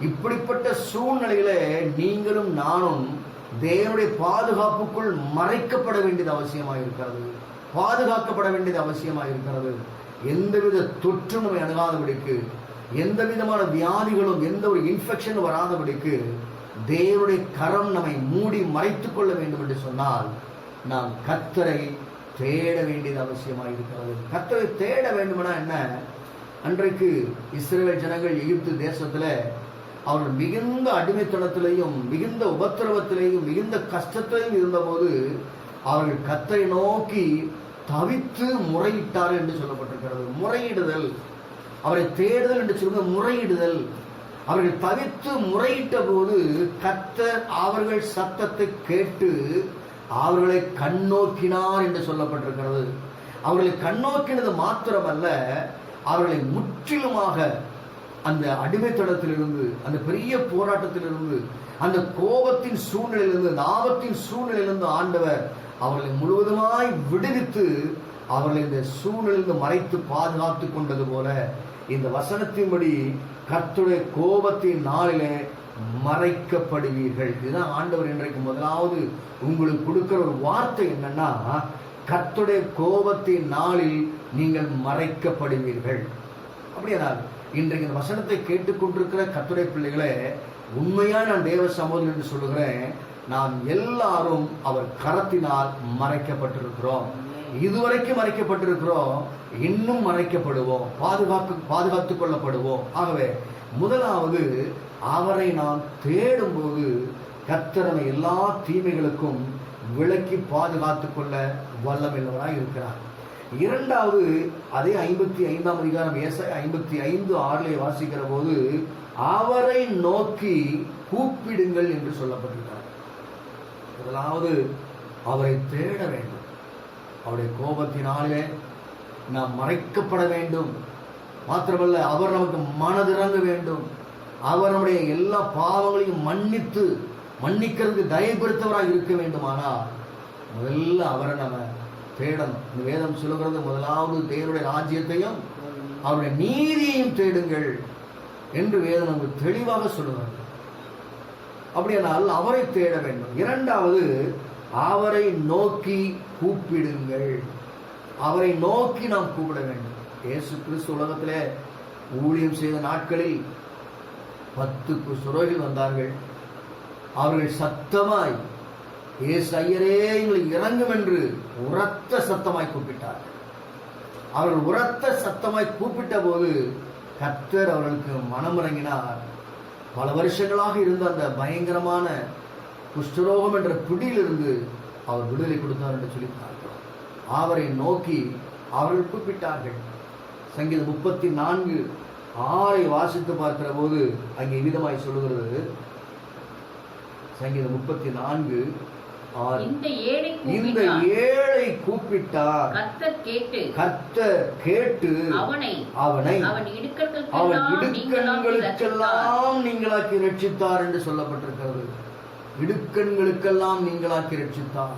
இப்படிப்பட்ட சூழ்நிலையில நீங்களும் நானும் தேவனுடைய பாதுகாப்புக்குள் மறைக்கப்பட வேண்டியது அவசியமாக இருக்கிறது. பாதுகாக்கப்பட வேண்டியது அவசியமாக இருக்கிறது. எந்தவித தொற்றும் நம்மை அணுகாதபடிக்கு, எந்த விதமான வியாதிகளும் எந்த ஒரு இன்ஃபெக்ஷன் வராதபடிக்கு தேவனுடைய கரம் நம்மை மூடி மறைத்துக் கொள்ள வேண்டும் என்று சொன்னால் நாம் கர்த்தரை தேட வேண்டியது அவசியமாக இருக்கிறது. கர்த்தரை தேட வேண்டுமெனா என்ன? அன்றைக்கு இஸ்ரவேல் ஜனங்கள் எகிப்து தேசத்துல அவர்கள் மிகுந்த அடிமைத்தனத்திலையும் மிகுந்த உபத்திரவத்திலையும் மிகுந்த கஷ்டத்திலையும் இருந்தபோது அவர்கள் கர்த்தரை நோக்கி தவித்து முறையிட்டார்கள் என்று சொல்லப்பட்டிருக்கிறது. முறையிடுதல், அவரை தேடுதல் என்று சொல்லுவது முறையிடுதல். அவர்கள் தவித்து முறையிட்ட போது கர்த்தர் அவர்கள் சத்தத்தை கேட்டு அவர்களை கண்ணோக்கினார் என்று சொல்லப்பட்டிருக்கிறது. அவர்களை கண்ணோக்கினது மாத்திரமல்ல, அவர்களை முற்றிலுமாக அந்த அடிமைத்தனத்திலிருந்து, அந்த பெரிய போராட்டத்திலிருந்து, அந்த கோபத்தின் சூழ்நிலையிலிருந்து, அந்த ஆபத்தின் சூழ்நிலையிலிருந்து ஆண்டவர் அவர்களை முழுவதுமாய் விடுவித்து அவர்களை இந்த சூழ்நிலையிலிருந்து மறைத்து பாதுகாத்து கொண்டது போல இந்த வசனத்தின்படி கர்த்தருடைய கோபத்தின் நாளிலே மறைக்கப்படுவீர்கள். இதுதான் ஆண்டவர் இன்றைக்கு முதலாவது உங்களுக்கு கொடுக்கிற ஒரு வார்த்தை. என்னன்னா, கர்த்தருடைய கோபத்தின் நாளில் நீங்கள் மறைக்கப்படுவீர்கள். அப்படியானால் இன்றைக்கு இந்த வசனத்தை கேட்டுக்கொண்டிருக்கிற கர்த்தருடைய பிள்ளைகளே, உண்மையா நான் தேவ சமூகம் என்று சொல்லுகிறேன். நாம் எல்லாரும் அவர் கரத்தினால் மறைக்கப்பட்டிருக்கிறோம். இதுவரைக்கும் மறைக்கப்பட்டிருக்கிறோம், இன்னும் மறைக்கப்படுவோம், பாதுகாத்துக் கொள்ளப்படுவோம். ஆகவே முதலாவது அவரை நாம் தேடும்போது கர்த்தர் எல்லா தீமைகளுக்கும் விலக்கி பாதுகாத்துக் கொள்ள வல்லமையுள்ளவராய் இருக்கிறார். இரண்டாவது, அதே 55ஆம் அதிகாரம் ஏசாயா 55:6 வாசிக்கிற போது அவரை நோக்கி கூப்பிடுங்கள் என்று சொல்லப்பட்டிருக்கிறார். முதலாவது அவரை தேட வேண்டும். அவருடைய கோபத்தினாலே நாம் மறைக்கப்பட வேண்டும். மாத்திரமல்ல, அவர் நமக்கு மனதிறங்க வேண்டும். அவர் நம்முடைய எல்லா பாவங்களையும் மன்னிக்கிறதுக்கு தயப்படுத்தவராக இருக்க வேண்டுமானால் முதல்ல அவரை நம்ம தேடணும். இந்த வேதம் சொல்லுகிறது, முதலாவது தேவனுடைய ராஜ்யத்தையும் அவருடைய நீதியையும் தேடுங்கள் என்று வேதம் நமக்கு தெளிவாக சொல்லுகிறது. அப்படியானால் அவரை தேட வேண்டும். இரண்டாவது, அவரை நோக்கி கூப்பிடுங்கள். அவரை நோக்கி நாம் கூப்பிட வேண்டும். இயேசு கிறிஸ்து உலகத்திலே ஊழியம் செய்த நாட்களில் 10 குஷ்டரோகிகள் வந்தார்கள். அவர்கள் சத்தமாய், இயேசு ஐயரே எங்களுக்கு இறங்கும் என்று உரத்த சத்தமாய் கூப்பிட்டார்கள். அவர்கள் உரத்த சத்தமாய் கூப்பிட்ட போது கர்த்தர் அவர்களுக்கு மனமிறங்கினார். பல வருஷங்களாக இருந்த அந்த பயங்கரமான குஷ்டரோகம் என்ற பிடியிலிருந்து அவர் விடுதலை கொடுத்தார் என்று சொல்லி பார்க்கிறோம். அவரை நோக்கி அவர்கள் கூப்பிட்டார்கள். சங்கீதம் 6 வாசித்து பார்க்கிற போது அங்கே விதமாய் சொல்லுகிறது, சங்கீதம் 34:6, இந்த ஏழை கூப்பிட்டார், கர்த்தர் கேட்டு அவனை அவன் இடுக்கண்களுக்கெல்லாம் நீங்களாக்கி ரட்சித்தார் என்று சொல்லப்பட்டிருக்கிறது. இடுக்கண்களுக்கெல்லாம் நீங்களாக்கி ரட்சித்தார்.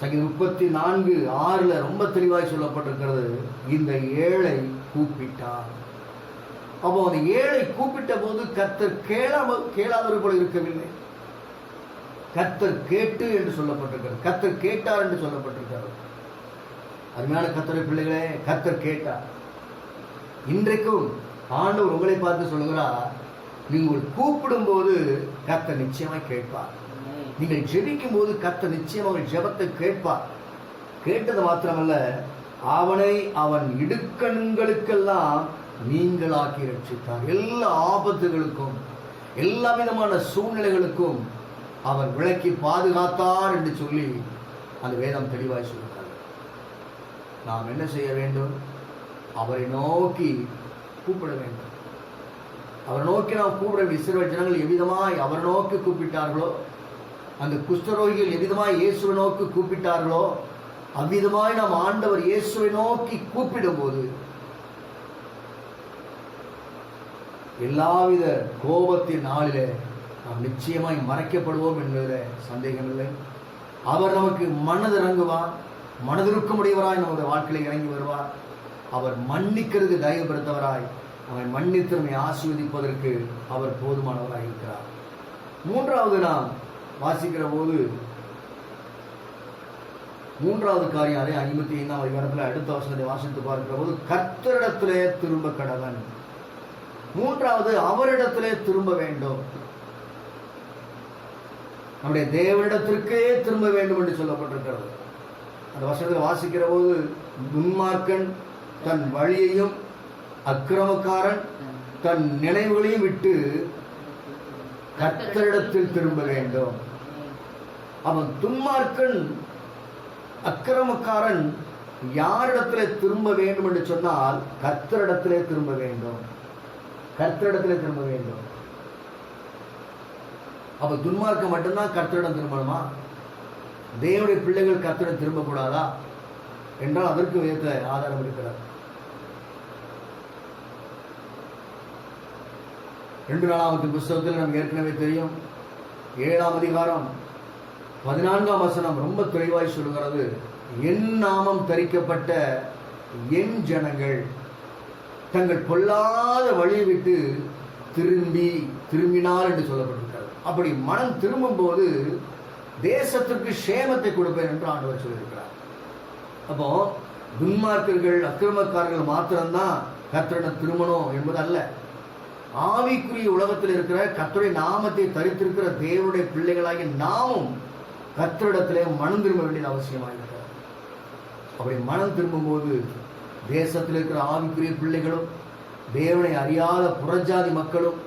சங்கீதம் 34:6 ரொம்ப தெளிவாய் சொல்லப்பட்டிருக்கிறது, இந்த ஏழை கூப்பிட்டார். அப்போ அந்த ஏழை கூப்பிட்ட போது கர்த்தர் கேளாதவர் போல இருக்கவில்லை. கர்த்தர் கேட்டு என்று சொல்லப்பட்டிருக்கிறது, கர்த்தர் கேட்டார் என்று சொல்லப்பட்டிருக்கிறது. அருமையான கர்த்தருடைய பிள்ளைகளே, கர்த்தர் கேட்டார். இன்றைக்கும் ஆண்டவர் உங்களை பார்த்து சொல்லுகிறார், நீங்கள் கூப்பிடும் போது கர்த்தர் நிச்சயமாய் கேட்பார். நீங்கள் ஜெபிக்கும் போது கர்த்தர் நிச்சயமாக ஜெபத்தை கேட்பார். கேட்டது மாத்திரமல்ல, அவனை அவன் இடுக்கண்களுக்கெல்லாம் நீங்களாக்கி ரட்சித்தார். எல்லா ஆபத்துகளுக்கும் எல்லா விதமான சூழ்நிலைகளுக்கும் அவர் விலக்கி பாதுகாத்தார் என்று சொல்லி அந்த வேதம் தெளிவாய் சொல்கிறார். நாம் என்ன செய்ய வேண்டும்? அவரை நோக்கி கூப்பிட வேண்டும். அவரை நோக்கி நாம் கூப்பிட வேண்டும். இஸ்ரவேல் ஜனங்கள் எவ்விதமாய் அவரை நோக்கி கூப்பிட்டார்களோ, அந்த குஷ்டரோகிகள் எவ்விதமாய் இயேசுவை நோக்கி கூப்பிட்டார்களோ, அவ்விதமாய் நாம் ஆண்டவர் இயேசுவை நோக்கி கூப்பிடும் போது எல்லாவித கோபத்தின் நாளிலே நாம் நிச்சயமாய் மறைக்கப்படுவோம் என்பதில் சந்தேகமில்லை. அவர் நமக்கு மனதிறங்குவார், மனதிருக்கமுடையவராய் நம்முடைய வாழ்க்கையில் இறங்கி வருவார். அவர் மன்னிக்கிறதுக்கு தயவுபடுத்தவராய், அவன் மன்னித்து நம்மை ஆசீர்வதிப்பதற்கு அவர் போதுமானவராய் இருக்கிறார். மூன்றாவது நாம் வாசிக்கிற போது, மூன்றாவது காரியம் அதே 55ஆம் அதிகாரத்தில் அடுத்த வசனத்தை வாசித்து பார்க்கிற போது, கர்த்தரிடத்திலே திரும்ப கடவன். மூன்றாவது, அவரிடத்திலே திரும்ப வேண்டும். நம்முடைய தேவனிடத்திற்கே திரும்ப வேண்டும் என்று சொல்லப்பட்டிருக்கிறது. அந்த வசனத்தில் வாசிக்கிற போது, துன்மார்க்கன் தன் வழியையும் அக்கிரமக்காரன் தன் நினைவுகளையும் விட்டு கர்த்தரிடத்தில் திரும்ப வேண்டும். அவன் துன்மார்க்கன் அக்கிரமக்காரன் யாரிடத்திலே திரும்ப வேண்டும் என்று சொன்னால் கர்த்தரிடத்திலே திரும்ப வேண்டும். கர்த்தரிடத்திலே திரும்ப வேண்டும். அப்ப துன்மார்க்கம் மட்டும்தான் கர்த்தரிடம் திரும்பணுமா? தேவனுடைய பிள்ளைகள் கர்த்தரிடம் திரும்பக்கூடாதா என்றால் அதற்கு வேத ஆதாரம் இருக்கிறது. 2 நாளாகமத்தின் புஸ்தகத்தில் நமக்கு ஏற்கனவே தெரியும், 7ஆம் அதிகாரம் 14ஆம் வசனம் ரொம்ப தெளிவாய் சொல்கிறது, என் நாமம் தரிக்கப்பட்ட என் ஜனங்கள் தங்கள் பொல்லாத வழியை விட்டு திரும்பினார் என்று சொல்லப்பட்டிருக்கிறது. அப்படி மனம் திரும்பும் போது தேசத்திற்கு சேமத்தை கொடுப்பேன் என்று ஆண்டவர் சொல்லியிருக்கிறார். அப்போ துன்மார்க்கர்கள் அக்கிரமக்காரர்கள் மாத்திரம்தான் கர்த்தரிடம் திரும்பணும் என்பது அல்ல. ஆவிக்குரிய உலகத்தில் இருக்கிற கர்த்தருடைய நாமத்தை தரித்திருக்கிற தேவனுடைய பிள்ளைகளாகிய நாமும் கர்த்தரிடத்திலே மனம் திரும்ப வேண்டியது அவசியமாயிருக்கிறது. அப்படி மனம் திரும்பும் போது தேசத்தில் இருக்கிற ஆவிக்குரிய பிள்ளைகளும் தேவனை அறியாத புறஜாதி மக்களும்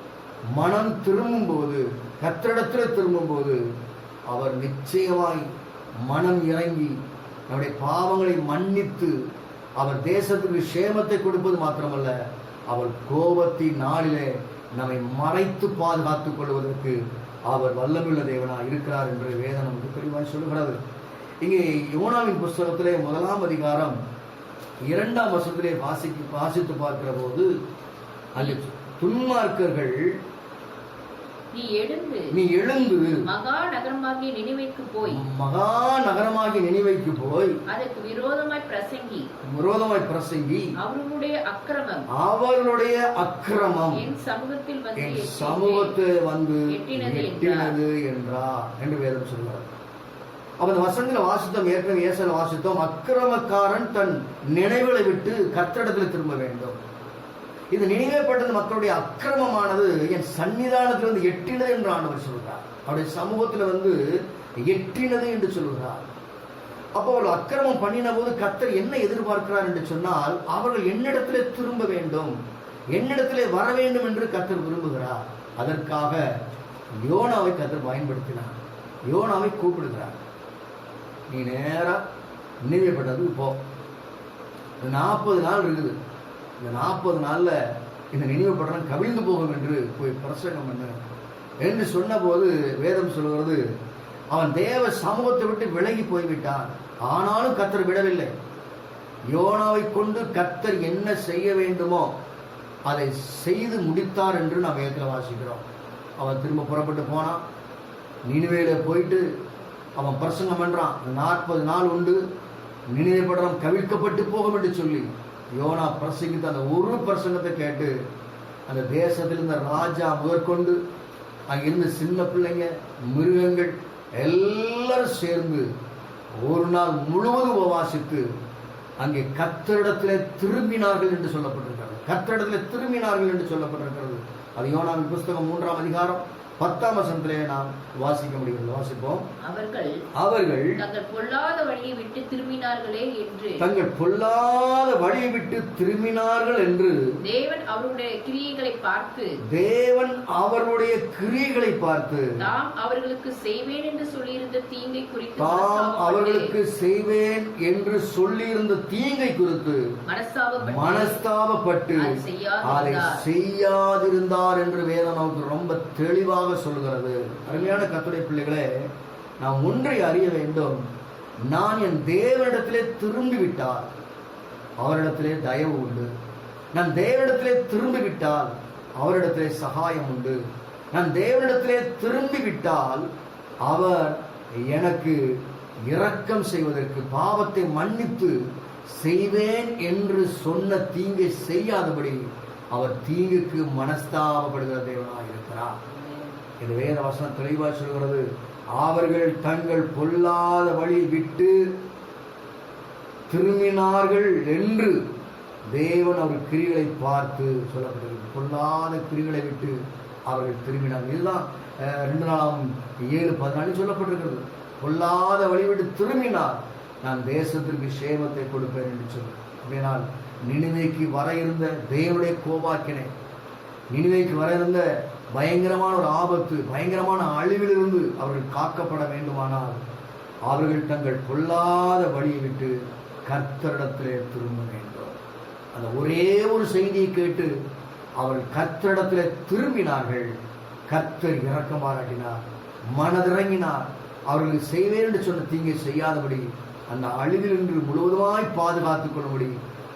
மனம் திரும்பும் போது, கர்த்தரிடத்தில் திரும்பும் போது அவர் நிச்சயமாய் மனம் இறங்கி நம்முடைய பாவங்களை மன்னித்து அவர் தேசத்துக்கு சேமத்தை கொடுப்பது மாத்திரமல்ல, அவர் கோபத்தின் நாளிலே நம்மை மறைத்து பாதுகாத்துக் கொள்வதற்கு அவர் வல்லமையுள்ள தேவனாய் இருக்கிறார் என்று வேதம் நமக்கு தெளிவாய் சொல்லுகிறது. இங்கே யோனாவின் புஸ்தகத்திலே 1ஆம் அதிகாரம் 2ஆம் வசனத்திலே வாசித்து பார்க்கிற போது, அங்கு துன்மார்க்கர்கள் நீ எழுந்து மகா நகரமாகிய நினிவேக்கு போய் அதற்கு விரோதமாய் பிரசங்கி அவர்களுடைய அக்கிரமம் என் சமூகத்தில் வந்து எட்டினது என்றார் என்று வேதம் சொல்கிறார். அப்ப அந்த வசனத்தில் வாசித்தோம், ஏற்கனவே ஏசாயாவில் வாசித்தோம், அக்கிரமக்காரன் தன் நினைவுகளை விட்டு கர்த்தரிடத்தில் திரும்ப வேண்டும். இது நினைவேப்பட்டது மக்களுடைய அக்கிரமமானது என் சன்னிதானத்தில் வந்து எட்டினது என்று ஆண்டவர் சொல்கிறார். அவருடைய சமூகத்தில் வந்து எட்டினது என்று சொல்கிறார். அப்போ அவர்கள் அக்கிரமம் பண்ணின போது கர்த்தர் என்ன எதிர்பார்க்கிறார் என்று சொன்னால், அவர்கள் என்னிடத்திலே திரும்ப வேண்டும், என்னிடத்திலே வர வேண்டும் என்று கர்த்தர் விரும்புகிறார். அதற்காக யோனாவை கர்த்தர் பயன்படுத்தினார். யோனாவை கூப்பிடுகிறார், நீ நேரா நினைவேப்பட்டதுக்கு போ, 40 நாள் இருக்குது, இந்த 40 நாள்ல இந்த நினைவு பட்டணம் கவிழ்ந்து போகும் என்று போய் பிரசங்கம் பண்ணு என்று சொன்ன போது வேதம் சொல்கிறது, அவன் தேவ சமூகத்தை விட்டு விலகி போய்விட்டான். ஆனாலும் கர்த்தர் விடவில்லை. யோனாவை கொண்டு கர்த்தர் என்ன செய்ய வேண்டுமோ அதை செய்து முடித்தார் என்று நாம் வேதத்தில் வாசிக்கிறோம். அவன் திரும்ப புறப்பட்டு போனான். நினிவேல போயிட்டு அவன் பிரசங்கம் பண்றான். 40 நாள் உண்டு, நினிவே பட்டணம் கவிழ்க்கப்பட்டு போகும் என்று சொல்லி யோனா பிரசங்கித்த அந்த ஒரு பிரசங்கத்தை கேட்டு அந்த தேசத்தில் இருந்த ராஜா முதற்கொண்டு அங்கிருந்து சின்ன பிள்ளைங்க, மிருகங்கள் எல்லாரும் சேர்ந்து ஒரு நாள் முழுவதும் உபவாசித்து அங்கே கர்த்தரிடத்திலே திரும்பினார்கள் என்று சொல்லப்பட்டிருக்கிறது. கர்த்தரிடத்திலே திரும்பினார்கள் என்று சொல்லப்பட்டிருக்கிறது. அது யோனாவின் புஸ்தகம் 3ஆம் அதிகாரம் 10ஆம் வசனத்திலே நாம் வாசிக்க முடிகிறது. வாசிப்போம். அவர்கள் தங்கள் பொல்லாத வழியை விட்டு திரும்பினார்களே என்று, தங்கள் பொல்லாத வழியை விட்டு திரும்பினார்கள் என்று தேவன் அவருடைய கிரியைகளை பார்த்து தாம் அவர்களுக்கு செய்வேன் என்று சொல்லியிருந்த தீங்கை குறித்து மனஸ்தாபப்பட்டு அதை செய்யாதிருந்தார் என்று வேதம் நமக்கு ரொம்ப தெளிவாக சொல்லுகிறது. அருமையான கர்த்தருடைய பிள்ளைகளே, நாம் ஒன்றை அறிய வேண்டும். நான் என் தேவனிடத்திலே திரும்பிவிட்டால் அவரிடத்திலே தயவு உண்டு. நான் தேவனிடத்திலே திரும்பிவிட்டால் அவரிடத்திலே சகாயம் உண்டு. நான் தேவனிடத்திலே திரும்பிவிட்டால் அவர் எனக்கு இரக்கம் செய்வதற்கு, பாவத்தை மன்னித்து செய்வேன் என்று சொன்ன தீங்கை செய்யாதபடி அவர் தீங்குக்கு மனஸ்தாபப்படுகிற தேவனாக இருக்கிறார். இந்த வேத வசனம் தெளிவாக சொல்கிறது. அவர்கள் தங்கள் பொல்லாத வழி விட்டு திரும்பினார்கள் என்று தேவன் அவர் கிரிகளை பார்த்து சொல்லப்படுகிறது. பொல்லாத கிரிகளை விட்டு அவர்கள் திரும்பினார்கள். இதுதான் 2 நாளாம் 7:14 சொல்லப்பட்டிருக்கிறது. பொல்லாத வழி விட்டு திரும்பினார், நான் தேசத்திற்கு சேமத்தை கொடுப்பேன் என்று சொல்லி. அப்படினால் நினிவேக்கு வர இருந்த தேவனுடைய கோபாக்கினை, நினிவேக்கு வர இருந்த பயங்கரமான ஒரு ஆபத்து, பயங்கரமான அழிவிலிருந்து அவர்கள் காக்கப்பட வேண்டுமானால் அவர்கள் தங்கள் பொல்லாத வழியை விட்டு கர்த்தரிடத்திலே திரும்ப வேண்டும். அந்த ஒரே ஒரு செய்தியை கேட்டு அவர்கள் கர்த்தரிடத்திலே திரும்பினார்கள். கர்த்தர் இரக்கம் பாராட்டினார், மனதிறங்கினார். அவர்களுக்கு செய்வேன் என்று சொன்ன தீங்கை செய்யாதபடி அந்த அழிவில் நின்று முழுவதுமாய் பாதுகாத்துக் கொள்ளும்படி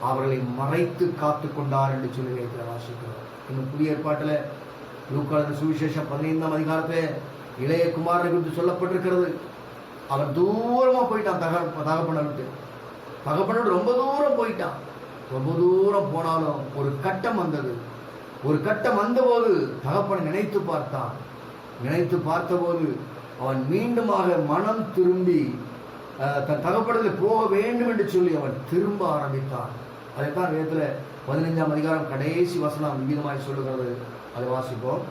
அவர்களை மறைத்து காத்து கொண்டார் என்று சொல்லி வாசிக்கிறோம். இன்னும் புதிய ஏற்பாட்டில் லூக்காவின் சுவிசேஷம் 15ஆம் அதிகாரத்தில் இளைய குமாரனை குறித்து சொல்லப்பட்டிருக்கிறது. அவன் தூரமா போயிட்டான். தகப்பனை விட்டு ரொம்ப தூரம் போயிட்டான். ரொம்ப தூரம் போனாலும் ஒரு கட்டம் வந்தது. ஒரு கட்டம் வந்தபோது தகப்பனை நினைத்து பார்த்தான். நினைத்து பார்த்தபோது அவன் மீண்டுமாக மனம் திரும்பி தன் தகப்பனத்தில் போக வேண்டும் என்று சொல்லி அவன் திரும்ப ஆரம்பித்தான். அதைத்தான் வேதத்துல 15ஆம் அதிகாரம் கடைசி வசனம் விகிதமாய் சொல்லுகிறது. அதை வாசிப்போம்.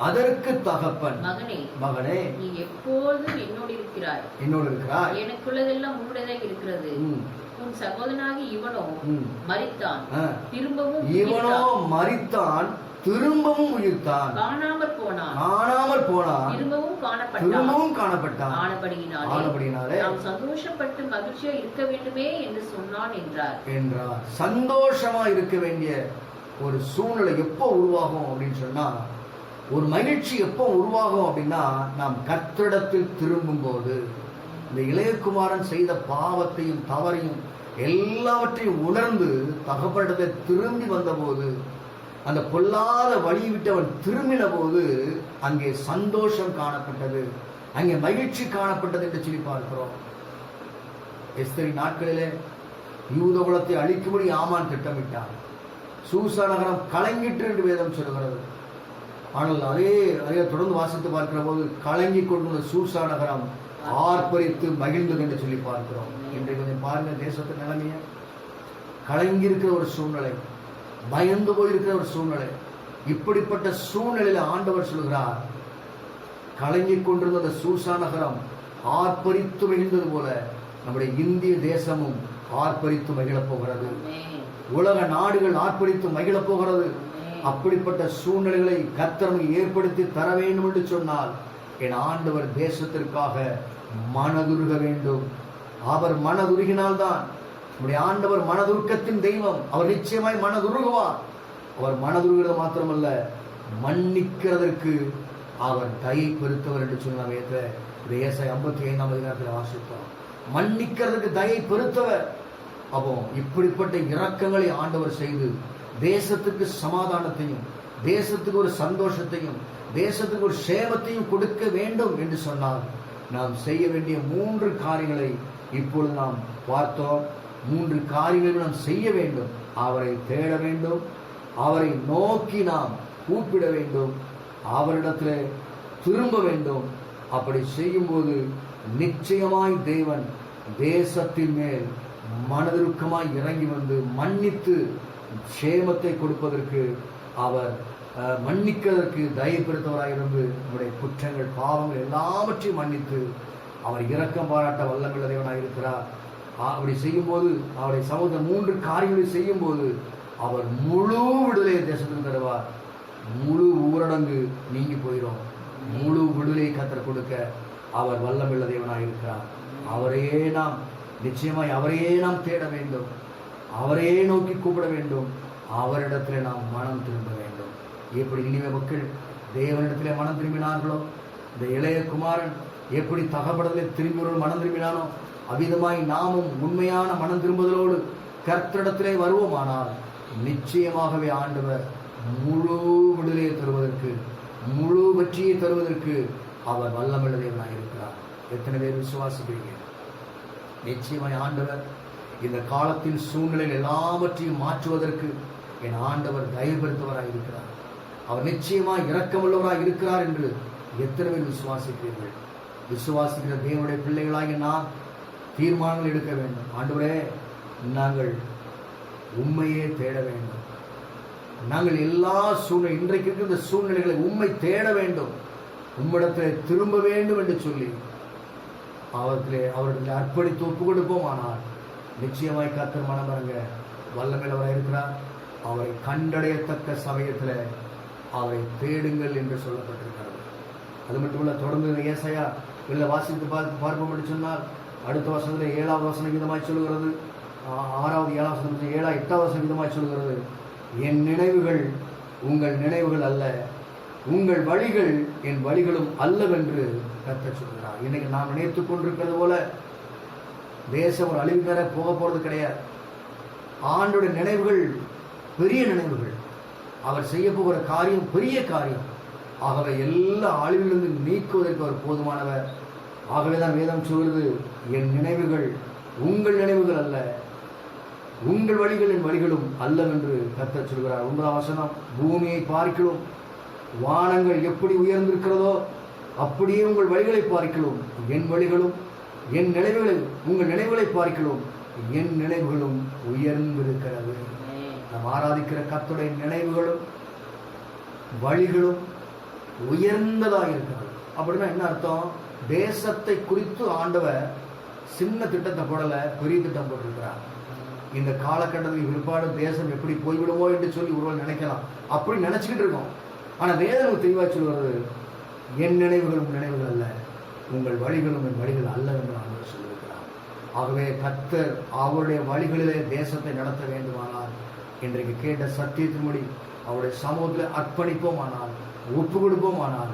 அதற்கு தகப்பன் மகனே, நீ எப்போதும் என்னோடு இருக்கிறாய், எனக்குள்ளதெல்லாம் உன்னுடையதாக இருக்கிறது. உன் சகோதரனாகி இவனோ மரித்தான், திரும்பவும் உயிர்த்தான், காணாமல் போனான், திரும்பவும் காணப்பட்டான். ஆனபடியினாலே நாம் சந்தோஷப்பட்டு மகிழ்ச்சியா இருக்க வேண்டுமே என்று சொன்னான் என்றார். சந்தோஷமா இருக்க வேண்டிய ஒரு சூழ்நிலை எப்போ உருவாகும் அப்படின்னு சொன்னா, ஒரு மகிழ்ச்சி எப்போ உருவாகும் அப்படின்னா, நாம் கர்த்தரிடத்தில் திரும்பும் போது. இந்த இளையகுமாரன் செய்த பாவத்தையும் தவறையும் எல்லாவற்றையும் உணர்ந்து தகப்பனிடத்தை திரும்பி வந்த போது, அந்த பொல்லாத வழியை விட்டு அவன் திரும்பின போது அங்கே சந்தோஷம் காணப்பட்டது, அங்கே மகிழ்ச்சி காணப்பட்டது என்று சொல்லி பார்க்கிறோம். எஸ்தரின் நாட்களிலே யூத குலத்தை அழிக்கும்படி ஆமான் திட்டமிட்டான். சூசா நகரம் கலங்கிற்று என்று வேதம் சொல்கிறது. ஆனால் அதே தொடர்ந்து வாசித்து பார்க்கிற போது கலங்கி கொண்டுள்ள சூசா நகரம் ஆர்ப்பரித்து மகிழ்ந்தது என்று சொல்லி பார்க்கிறோம். இன்றைக்கு கொஞ்சம் பாருங்க தேசத்தின் நிலைமைய. கலங்கி இருக்கிற ஒரு சூழ்நிலை, பயந்து போயிருக்கிற ஒரு சூழ்நிலை. இப்படிப்பட்ட சூழ்நிலையில ஆண்டவர் சொல்கிறார், கலங்கி கொண்டிருந்த அந்த சூசா நகரம் ஆர்ப்பரித்து மகிழ்ந்தது போல நம்முடைய இந்திய தேசமும் ஆர்ப்பரித்து மகிழப் போகிறது. உலக நாடுகள் ஆர்ப்பரித்து மகிழப் போகிறது. அப்படிப்பட்ட சூழ்நிலைகளை கர்த்தர் ஏற்படுத்தி தர வேண்டும் என்று சொன்னால் என் ஆண்டவர் தேசத்திற்காக மனதுருக வேண்டும். அவர் மனதுருகினால்தான் நம்முடைய ஆண்டவர் மனதுருக்கத்தின் தெய்வம். அவர் நிச்சயமாய் மனதுருகுவார். அவர் மனதுருகிறது மாத்திரமல்ல, மன்னிக்கிறதற்கு அவர் தயை பெருத்தவர் என்று சொன்ன ஏசாயா 55ஆம் அதிகாரத்தில் வாசித்தோம். மன்னிக்கிறதுக்கு தயை பெருத்தவர். அப்போ இப்படிப்பட்ட இரக்கங்களை ஆண்டவர் செய்து தேசத்துக்கு சமாதானத்தையும், தேசத்துக்கு ஒரு சந்தோஷத்தையும், தேசத்துக்கு ஒரு சேமத்தையும் கொடுக்க வேண்டும் என்று சொன்னால் நாம் செய்ய வேண்டிய 3 காரியங்களை இப்பொழுது நாம் பார்த்தோம். 3 காரியங்களை நாம் செய்ய வேண்டும். அவரை தேட வேண்டும், அவரை நோக்கி நாம் கூப்பிட வேண்டும், அவரிடத்தில் திரும்ப வேண்டும். அப்படி செய்யும்போது நிச்சயமாய் தேவன் தேசத்தின் மேல் மனதிருக்கமாய் இறங்கி வந்து மன்னித்து சேமத்தை கொடுப்பதற்கு, அவர் மன்னிக்கிறதற்கு தயப்படுத்தவராயிருந்து நம்முடைய குற்றங்கள் பாவங்கள் எல்லாவற்றையும் மன்னித்து அவர் இரக்கம் பாராட்ட வல்லமையுள்ள தேவனாக இருக்கிறார். அப்படி செய்யும்போது அவருடைய சமூக 3 காரியங்களை செய்யும்போது அவர் முழு விடுதலை தேசத்துக்கு தருவார். முழு ஊரடங்கு நீங்கி போயிடும். முழு விடுதலை கத்தர் கொடுக்க அவர் வல்லமையுள்ள தேவனாக இருக்கிறார். அவரையே நாம் நிச்சயமாய் அவரையே நாம் தேட வேண்டும், அவரையே நோக்கி கூப்பிட வேண்டும், அவரிடத்துல நாம் மனம் திரும்ப வேண்டும். எப்படி இனிமே மக்கள் தேவனிடத்திலே மனம் திரும்பினார்களோ, இந்த இளைய குமாரன் எப்படி தகப்படத்திலே திரும்பியவர்கள் மனம் திரும்பினானோ, அவ்விதமாய் நாமும் உண்மையான மனம் திரும்புதலோடு கர்த்தரிடத்திலே வருவோமானால் நிச்சயமாகவே ஆண்டவர் முழு விடுதலையை தருவதற்கு, முழு வெற்றியை தருவதற்கு அவர் வல்லமையுள்ள தேவனாக இருக்கிறார். எத்தனை பேர் விசுவாசிக்கிறீங்க? நிச்சயமாய் ஆண்டவர் இந்த காலத்தின் சூழ்நிலையில் எல்லாவற்றையும் மாற்றுவதற்கு என் ஆண்டவர் தயவுபடுத்தவராக இருக்கிறார். அவர் நிச்சயமாய் இரக்கமுள்ளவராக இருக்கிறார் என்று எத்தனை பேர் விசுவாசிக்கிறீர்கள்? விசுவாசிக்கிற தேவனுடைய பிள்ளைகளாக நாம் தீர்மானங்கள் எடுக்க வேண்டும். ஆண்டவரே, நாங்கள் உண்மையே தேட வேண்டும். நாங்கள் எல்லா சூழ்நிலை, இன்றைக்கு இருக்கிற இந்த சூழ்நிலைகளை உண்மை தேட வேண்டும், உம்மிடத்தில் திரும்ப வேண்டும் என்று சொல்லி அவர்களை அர்ப்பணித்து ஒப்பு கொடுப்போம். ஆனால் நிச்சயமாய் கர்த்தர் மனமரங்க வல்லமையுள்ளவராக இருக்கிறார். அவரை கண்டடையத்தக்க சமயத்தில் அவரை தேடுங்கள் என்று சொல்லப்பட்டிருக்கிறது. அது மட்டுமல்ல, தொடர்ந்து ஏசாயா வாசித்து பார்ப்போம் என்று சொன்னால் அடுத்த வசனத்தில் 7வது வசனம் விதமாய் சொல்கிறது, 6வது 7வது வசனம் 8வது வசனம் விதமாய் சொல்கிறது, என் நினைவுகள் உங்கள் நினைவுகள் அல்ல, உங்கள் வழிகள் என் வழிகளும் அல்லவென்று கர்த்தர் சொல்கிறார். இன்னைக்கு நாம் நினைத்துக் கொண்டிருக்கிறது போல தேசம் ஒரு அழிவு பெற போக போறது கிடையாது. ஆண்டோட நினைவுகள் பெரிய நினைவுகள். அவர் செய்ய போகிற காரியம் பெரிய காரியம். ஆகவே எல்லா அழிவிலிருந்து நீக்குவதற்கு அவர் போதுமானவர். ஆகவேதான் வேதம் சொல்கிறது, என் நினைவுகள் உங்கள் நினைவுகள் அல்ல, உங்கள் வழிகள் என் வழிகளும் அல்லவென்று கர்த்தர் சொல்கிறார். 9வது வசனம், பூமியை பார்க்கிறோம், வானங்கள் எப்படி உயர்ந்திருக்கிறதோ அப்படியே உங்கள் வழிகளை பார்க்கிறோம், என் வழிகளும் என் நினைவுகளை உங்கள் நினைவுகளை பார்க்கிறோம், என் நினைவுகளும் உயர்ந்திருக்கிறது. நாம் ஆராதிக்கிற கர்த்தருடைய நினைவுகளும் வழிகளும் உயர்ந்ததாக இருக்கிறது. அப்படின்னா என்ன அர்த்தம்? தேசத்தை குறித்து ஆண்டவர் சின்ன திட்டத்தை போடல, பெரிய திட்டம் போட்டிருக்கிறார். இந்த காலகட்டத்துக்கு பிற்பாடு தேசம் எப்படி போய்விடுமோ என்று சொல்லி ஒருவர் நினைக்கலாம். அப்படி நினைச்சுக்கிட்டு இருக்கோம். ஆனா வேதம் தெளிவாக சொல்வது, என் நினைவுகளும் நினைவுகள் அல்ல, உங்கள் வழிகளும் என் வழிகள் அல்ல என்று ஆண்டவர் சொல்லியிருக்கிறார். ஆகவே கர்த்தர் அவருடைய வழிகளிலே தேசத்தை நடத்த வேண்டுமானால் இன்றைக்கு கேட்ட சத்தியத்தின்படி அவருடைய சமூகத்தில் அர்ப்பணிப்போமானால், ஒப்பு கொடுப்போமானால்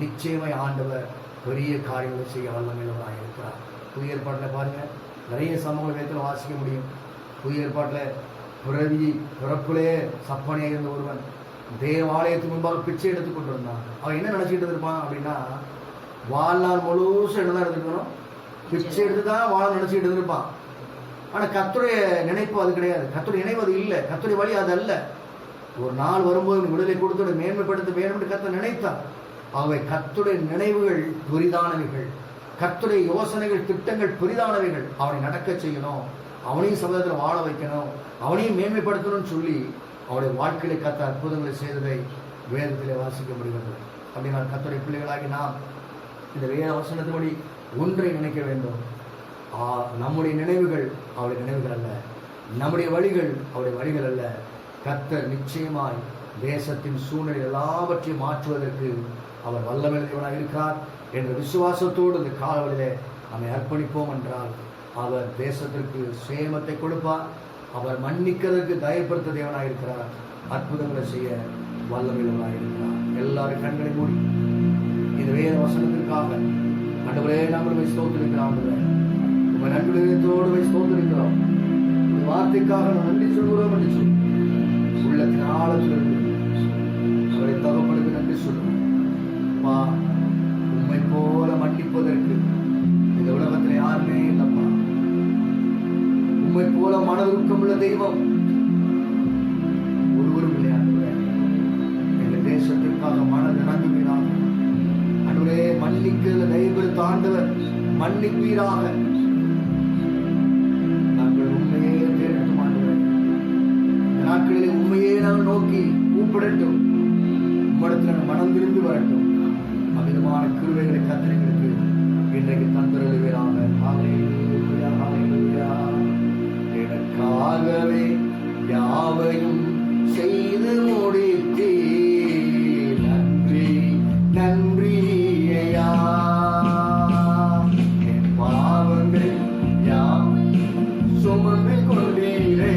நிச்சயமாய் ஆண்டவர் பெரிய காரியங்களை செய்ய வல்லமையுள்ளவராக இருக்கிறார். புதிய ஏற்பாட்டில் பாருங்க, நிறைய சமூக வேதத்தில் வாசிக்க முடியும். புதிய ஏற்பாட்டில் பிறப்பிலே சப்பனையாக இருந்த ஒருவன் தேவாலயத்துக்கு முன்பாக பிச்சை எடுத்துக் கொண்டு வந்தான். அவன் என்ன நினைச்சிட்டு இருப்பான் அப்படின்னா, வாழ்நாள் முழுசும் என்னதான் எடுத்துக்கணும், பிச்சை எடுத்து தான் வாழ நினைச்சிட்டு இருந்திருப்பான். ஆனா கர்த்தருடைய நினைப்பு அது கிடையாது. கர்த்தருடைய நினைவு அது இல்லை. கர்த்தருடைய வழி அது அல்ல. ஒரு நாள் வரும்போது விடுதலை கொடுத்து மேன்மைப்படுத்த வேண்டும் என்று கர்த்தர் நினைத்தார். ஆகவே கர்த்தருடைய நினைவுகள் பெரிதானவைகள், கர்த்தருடைய யோசனைகள் திட்டங்கள் பெரிதானவைகள். அவனை நடக்க செய்யணும், அவனையும் சமுதாயத்தில் வாழ வைக்கணும், அவனையும் மேன்மைப்படுத்தணும்னு சொல்லி அவருடைய வாழ்க்கையில கர்த்தர் அற்புதங்களை செய்ததை வேதத்திலே வாசிக்க முடிகிறது. அப்படின்னா கர்த்தருடைய பிள்ளைகளாகி நாம் இந்த வேத வசனத்தின்படி ஒன்றை நினைக்க வேண்டும். நம்முடைய நினைவுகள் அவருடைய நினைவுகள் அல்ல, நம்முடைய வழிகள் அவருடைய வழிகள் அல்ல. கர்த்தர் நிச்சயமாய் தேசத்தின் சூழ்நிலை எல்லாவற்றையும் மாற்றுவதற்கு அவர் வல்லமையுள்ளவராக இருக்கிறார் என்ற விசுவாசத்தோடு இந்த காலவழியிலே நம்மை அர்ப்பணிப்போம் என்றால் அவர் தேசத்திற்கு சேமத்தை கொடுப்பார். அவர் மன்னிக்கிறதுக்கு தயப்படுத்த தேவனாயிருக்கிறார். அற்புதங்களை செய்ய வல்லமையுள்ளவராயிருக்கிறார். எல்லாரும் கண்களை மூடி இந்த வேத வசனத்திற்காக ஆண்டவரே நாங்கள் ஸ்தோத்திரிக்கிறோம். ஆண்டவரே உங்கள் நன்றியோடு ஸ்தோத்திரிக்கிறோம். இந்த வார்த்தைக்காக நான் நன்றி சொல்கிறோம் என்று சொல்லி உள்ளத்தின் ஆழத்திலிருந்து அவரை தகப்படுக்கு நன்றி சொல்லுவோம். உண்மை போல மன்னிப்பதற்கு இந்த உலகத்தில் யாருமே இல்லப்பா. உண்மை போல மனதுருக்கம் உள்ள தெய்வம் ஒருவரும் இல்லையாண்டவரே. எங்கள் தேசத்திற்காக மனது நம்புவீராக. அன்றுவரே மன்னிக்கிற தெய்வத்தை ஆண்டவர் மன்னிப்பீராக. நாங்கள் உண்மையே தேடட்டும் ஆண்டவரே. இந்த நாட்களிலே உண்மையே நாங்கள் நோக்கி கூப்பிடட்டும். உம்மிடத்தில் மனம் திரும்பி வரட்டும். அமிதமான கிருபைகளை கர்த்தருக்கு இன்றைக்கு தந்தருளுவீராக. ஹல்லேலூயா, ஹல்லேலூயா. எனக்காகவே யாவையும் செய்து முடித்தீர். நன்றி நன்றி ஐயா. என் பாவங்கள் யாம் சுமந்து கொண்டீரே.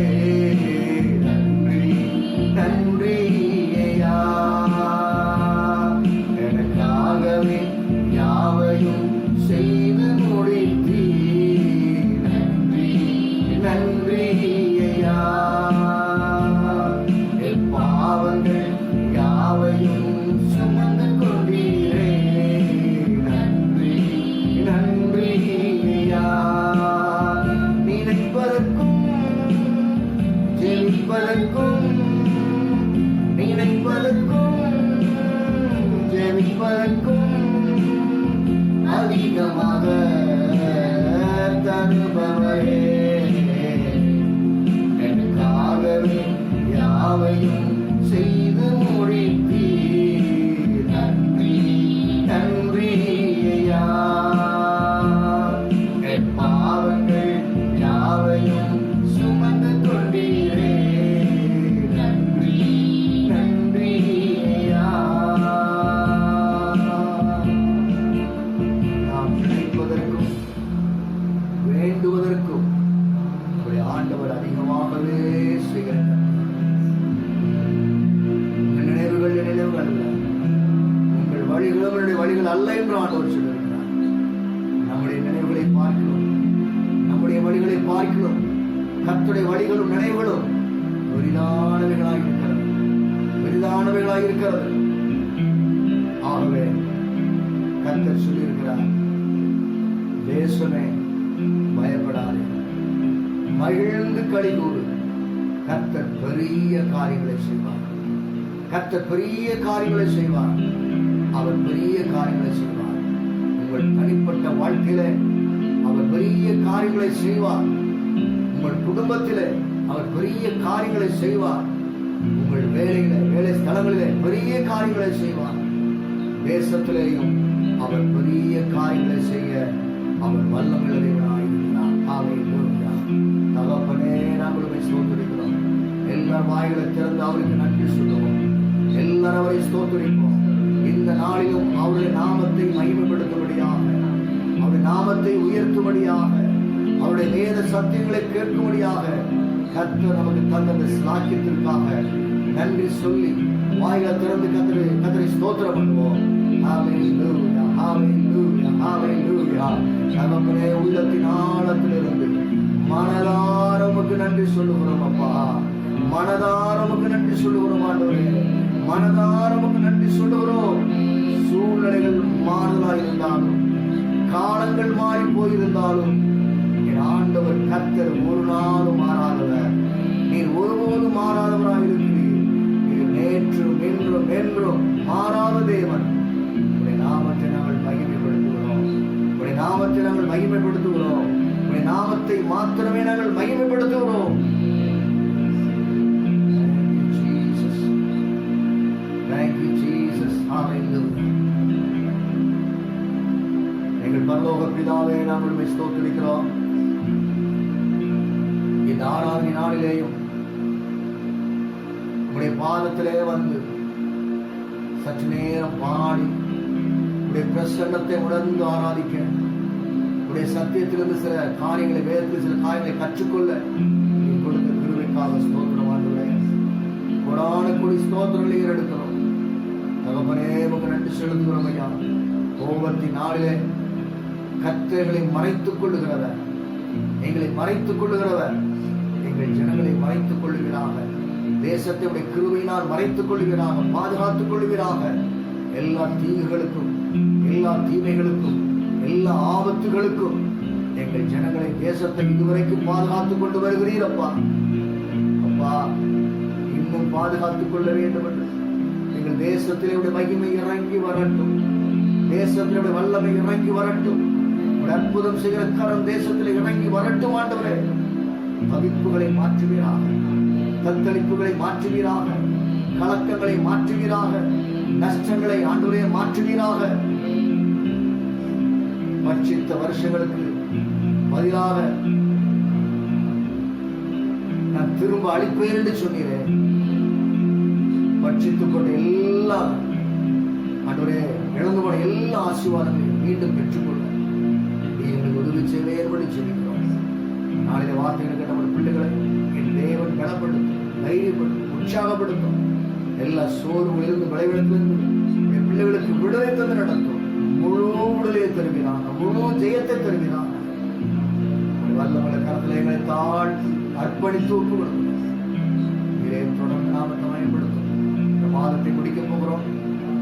நன்றி நன்றி ஐயா. எனக்காகவே யாவையும் செய்து முடித்தீர். நன்றி நன்றி ஐயா. என் பாவங்கள் யாவையும் சுமந்து கொண்டீரே. நன்றி நன்றி ஐயா. நினைப்பதற்கும் ஜெபிப்பதற்கும் நினைப்பதற்கும் ஜெபிப்பதற்கும் அதிகமாக தருபவரே. எனக்காகவே யாவையும் செய்து முடித்தீர். நன்றி நன்றி ஐயா. என் பாவங்கள் யாவையும் சுமந்து கொண்டீரே. நன்றி நன்றி ஐயா. நாம் நினைப்பதற்கும் வேண்டுவதற்கும் நம்முடைய ஆண்டவர் அதிகமாகவே செய்கிறார். உங்கள் நினைவுகள் நினைவுகள் அல்ல, உங்கள் வழிகளும் என்னுடைய வழிகள் அல்ல என்று ஆண்டவர் சொல்லியிருக்கிறார். நம்முடைய நினைவுகளை பார்க்கிறோம், நம்முடைய வழிகளை பார்க்கிறோம். கர்த்தருடைய வழிகளும் நினைவுகளும் பெரிதானவைகளாக இருக்கிறது, பெரிதானவைகளாக இருக்கிறது. ஆகவே கர்த்தர் சொல்லியிருக்கிறார், தேசமே பயப்படாதே, மகிழ்ந்து களிகூறு. கர்த்தர் பெரிய காரியங்களை செய்வார். கர்த்தர் பெரிய காரியங்களை செய்வார். அவர் பெரிய காரியங்களை செய்வார். உங்கள் தனிப்பட்ட வாழ்க்கையிலே அவர் பெரிய காரியங்களை செய்வார். உங்கள் குடும்பத்திலே அவர் பெரிய காரியங்களை செய்வார். உங்கள் வேலையிலே, வேலை ஸ்தலங்களிலே பெரிய காரியங்களை செய்வார். தேசத்திலேயும் அவர் பெரிய காரியங்களை செய்ய அவர் வல்லமையுள்ளவராயிருக்கிறார். ஹல்லேலூயா. தகப்பனே, நாங்கள் ஸ்தோத்திரிக்கிறோம். எல்லார் வாய்களை திறந்து அவருக்கு நன்றி சொல்லுவோம். எல்லாரும் அவரை ஸ்தோத்திரிப்போம். இந்த நாளிலும் அவருடைய நாமத்தை மகிமைப்படுத்தும்படியாக, அவருடைய நாமத்தை உயர்த்தும்படியாக, அவருடைய வேத சத்தியங்களை கேட்கும்படியாக கர்த்தர் நமக்கு தந்த ஸ்லாக்கியத்திற்காக நன்றி சொல்லி வாய்களை திறந்து கர்த்தரை ஸ்தோத்திரம் பண்ணுவோம். ஹல்லேலூயா, ஹல்லேலூயா, ஹல்லேலூயா. தகப்பனே, உள்ளத்தின் ஆழத்திலிருந்து மனதார உமக்கு நன்றி சொல்லுகிறோம் அப்பா. மனதார உமக்கு நன்றி சொல்லுகிறோம் ஆண்டவரே. மனதார உமக்கு நன்றி சொல்லுகிறோம். சூழ்நிலைகள் மாறுதலாக இருந்தாலும், காலங்கள் மாறி போயிருந்தாலும், என் ஆண்டவர் கர்த்தர் ஒரு நாளும் மாறாதவர். நீர் ஒருபோதும் மாறாதவராக இருக்கிறீர். நீர் நேற்றும் இன்றும் என்றும் மாறாத தேவன். உடைய நாமத்தை நாங்கள் மகிமைப்படுத்துகிறோம். உடைய நாமத்தை நாங்கள் மகிமைப்படுத்துகிறோம். உடைய நாமத்தை மாத்திரமே நாங்கள் மகிமைப்படுத்துகிறோம். Thank you, Jesus. Hallelujah. எங்கள் பரலோக பிதாவே, நாங்கள் உம்மை ஸ்தோத்திரிக்கிறோம். இந்த ஆராதனை நாளிலேயும் உம்முடைய பாதத்திலே வந்து சற்று நேரம் பாடி உம்முடைய பிரசன்னத்தை உணர்ந்து ஆராதிக்க உடைய சத்தியத்திலிருந்து சில காரியங்களை, வேதத்தில் சில காரியங்களை கற்றுக்கொள்ள நீ கொடுத்த கிருபைக்காக ஸ்தோத்திரம் ஆண்டவரே. கொடான கொடி ஸ்தோத்திரங்களை எடுக்கிறோம் தகப்பனே. உங்க நன்றி செலுத்துகிறோம் ஐயா. கோபத்தின் நாளிலே கர்த்தர்களை மறைத்துக் கொள்ளுகிறவர், எங்களை மறைத்துக் கொள்ளுகிறவர், எங்கள் ஜனங்களை மறைத்துக் கொள்ளுகிறாக, தேசத்தை கிருபையினால் மறைத்துக் கொள்ளுகிறாக, பாதுகாத்துக் கொள்ளுகிறாக. எல்லா தீங்குகளுக்கும், எல்லா தீமைகளுக்கும், எல்லா ஆபத்துகளுக்கும் எங்கள் ஜனங்களை, தேசத்தை இதுவரைக்கும் பாதுகாத்துக் கொண்டு வருகிறீரப்பா. அப்பா, இன்னும் பாதுகாத்துக் கொள்ள வேண்டும் என்று எங்கள் தேசத்திலே மகிமை இறங்கி வரட்டும், தேசத்திலே வல்லமை இறங்கி வரட்டும், அற்புதம் செய்கிற கரம் தேசத்திலே இறங்கி வரட்டும் ஆண்டவரே. தவிப்புகளை மாற்றுவீராக, தத்தளிப்புகளை மாற்றுவீராக, கலக்கங்களை மாற்றுவீராக, நஷ்டங்களை ஆண்டவரே மாற்றுவீராக. பட்சித்த வருஷங்களுக்கு பதிலாக நான் திரும்ப அளிப்பேன் என்று சொன்னீரேன். பட்சித்துக் கொண்ட எல்லா ஆண்டவரே, இழந்து போன எல்லா ஆசீர்வாதங்களையும் மீண்டும் பெற்றுக்கொள்ள எங்களுக்கு உதவி செய்வேற்படி சொல்லிக்கிறோம். நாளைய வார்த்தைகளுக்கு நம்ம பிள்ளைகளை என் தேவன் பலப்படுத்தும், தைரியப்படுத்தும், உற்சாகப்படுத்தும். எல்லா சோர்விலிருந்து, விளைவிலிருந்து என் பிள்ளைகளுக்கு விடுதலை தந்து நடத்தும். முழு விடுதலையை தருகிறான், முழு ஜெயத்தை தருகிறான். வல்லவங்களை கரத்தில் எங்களை தாழ்த்தி அர்ப்பணித்து ஒப்பு கொடுக்கும். இதை தொடர்ந்து நாமத்தை பயன்படுத்தும். இந்த மாதத்தை முடிக்க போகிறோம்.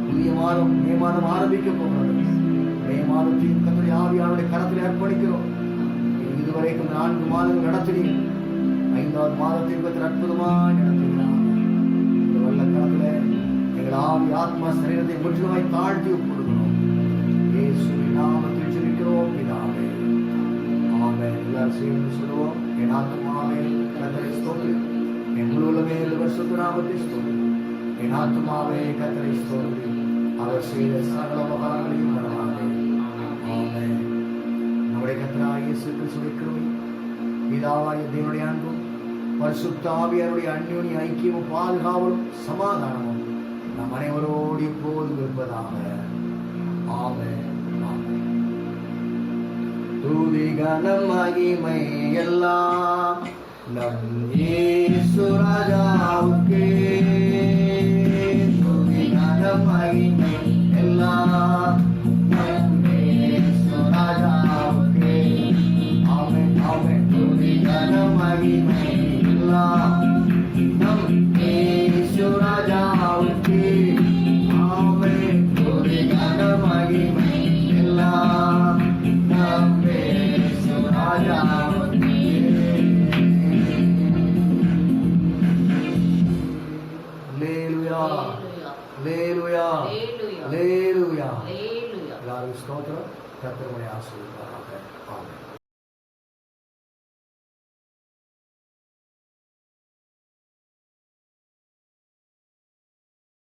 புதிய மாதம், மே மாதம் ஆரம்பிக்க போகிறோம். மே மாதத்தையும் கர்த்தருடைய ஆவியானவருடைய கரத்தில் அர்ப்பணிக்கிறோம். இதுவரைக்கும் 4 மாதங்கள் நடத்தினீர். 5வது மாதத்தை கர்த்தர் அற்புதமாய் நடத்துகிறார். இந்த வல்ல கரத்தில் எங்கள் ஆவி, ஆத்மா, சரீரத்தை முற்றிலுமாய் தாழ்த்தி ஒப்புக்கொடுக்கிறோம். இயேசுவின் நாமத்தில் ஜெபிக்கிறோம் பிதாவே, ஆமென். எல்லாரும் சேர்ந்து சொல்லுவோம். என் ஆத்துமாவே கர்த்தரை ஸ்தோத்திரி, என் முழு உள்ளமே பரிசுத்த நாமத்தை ஸ்தோத்திரி. என் ஆத்துமாவே கர்த்தரை ஸ்தோத்திரி, அவர் செய்த சகல உபகாரங்களையும் மறவாதே. ஆமென். நம்முடைய கர்த்தராகிய இயேசு கிறிஸ்துவின் கிருபை, பிதாவாகிய தேவனுடைய அன்பும், பரிசுத்த ஆவியாருடைய அந்யோன்ய ஐக்கியமும், பாதுகாவலும், சமாதானமும் நம் அனைவரோடு இப்போது இருப்பதாக. ஆமென். துதி கனம் மகிமை எல்லாம் நம் இயேசு ராஜாவுக்கே. துதி கனம் மகிமை எல்லாம் நம் இயேசு ராஜாவுக்கே. ஆமென், ஆமென். துதி கனம் மகிமை எல்லாம் நம் இயேசு ராஜாவுக்கே. ஆமென். துதி கனம் மகிமை எல்லாம் நம் இயேசு ராஜாவுக்கே. அல்லேலூயா, அல்லேலூயா, அல்லேலூயா. எல்லாரும் ஸ்தோத்திரம். கர்த்தர் உங்களை ஆசீர்வதிப்பாராக. ஆமென்.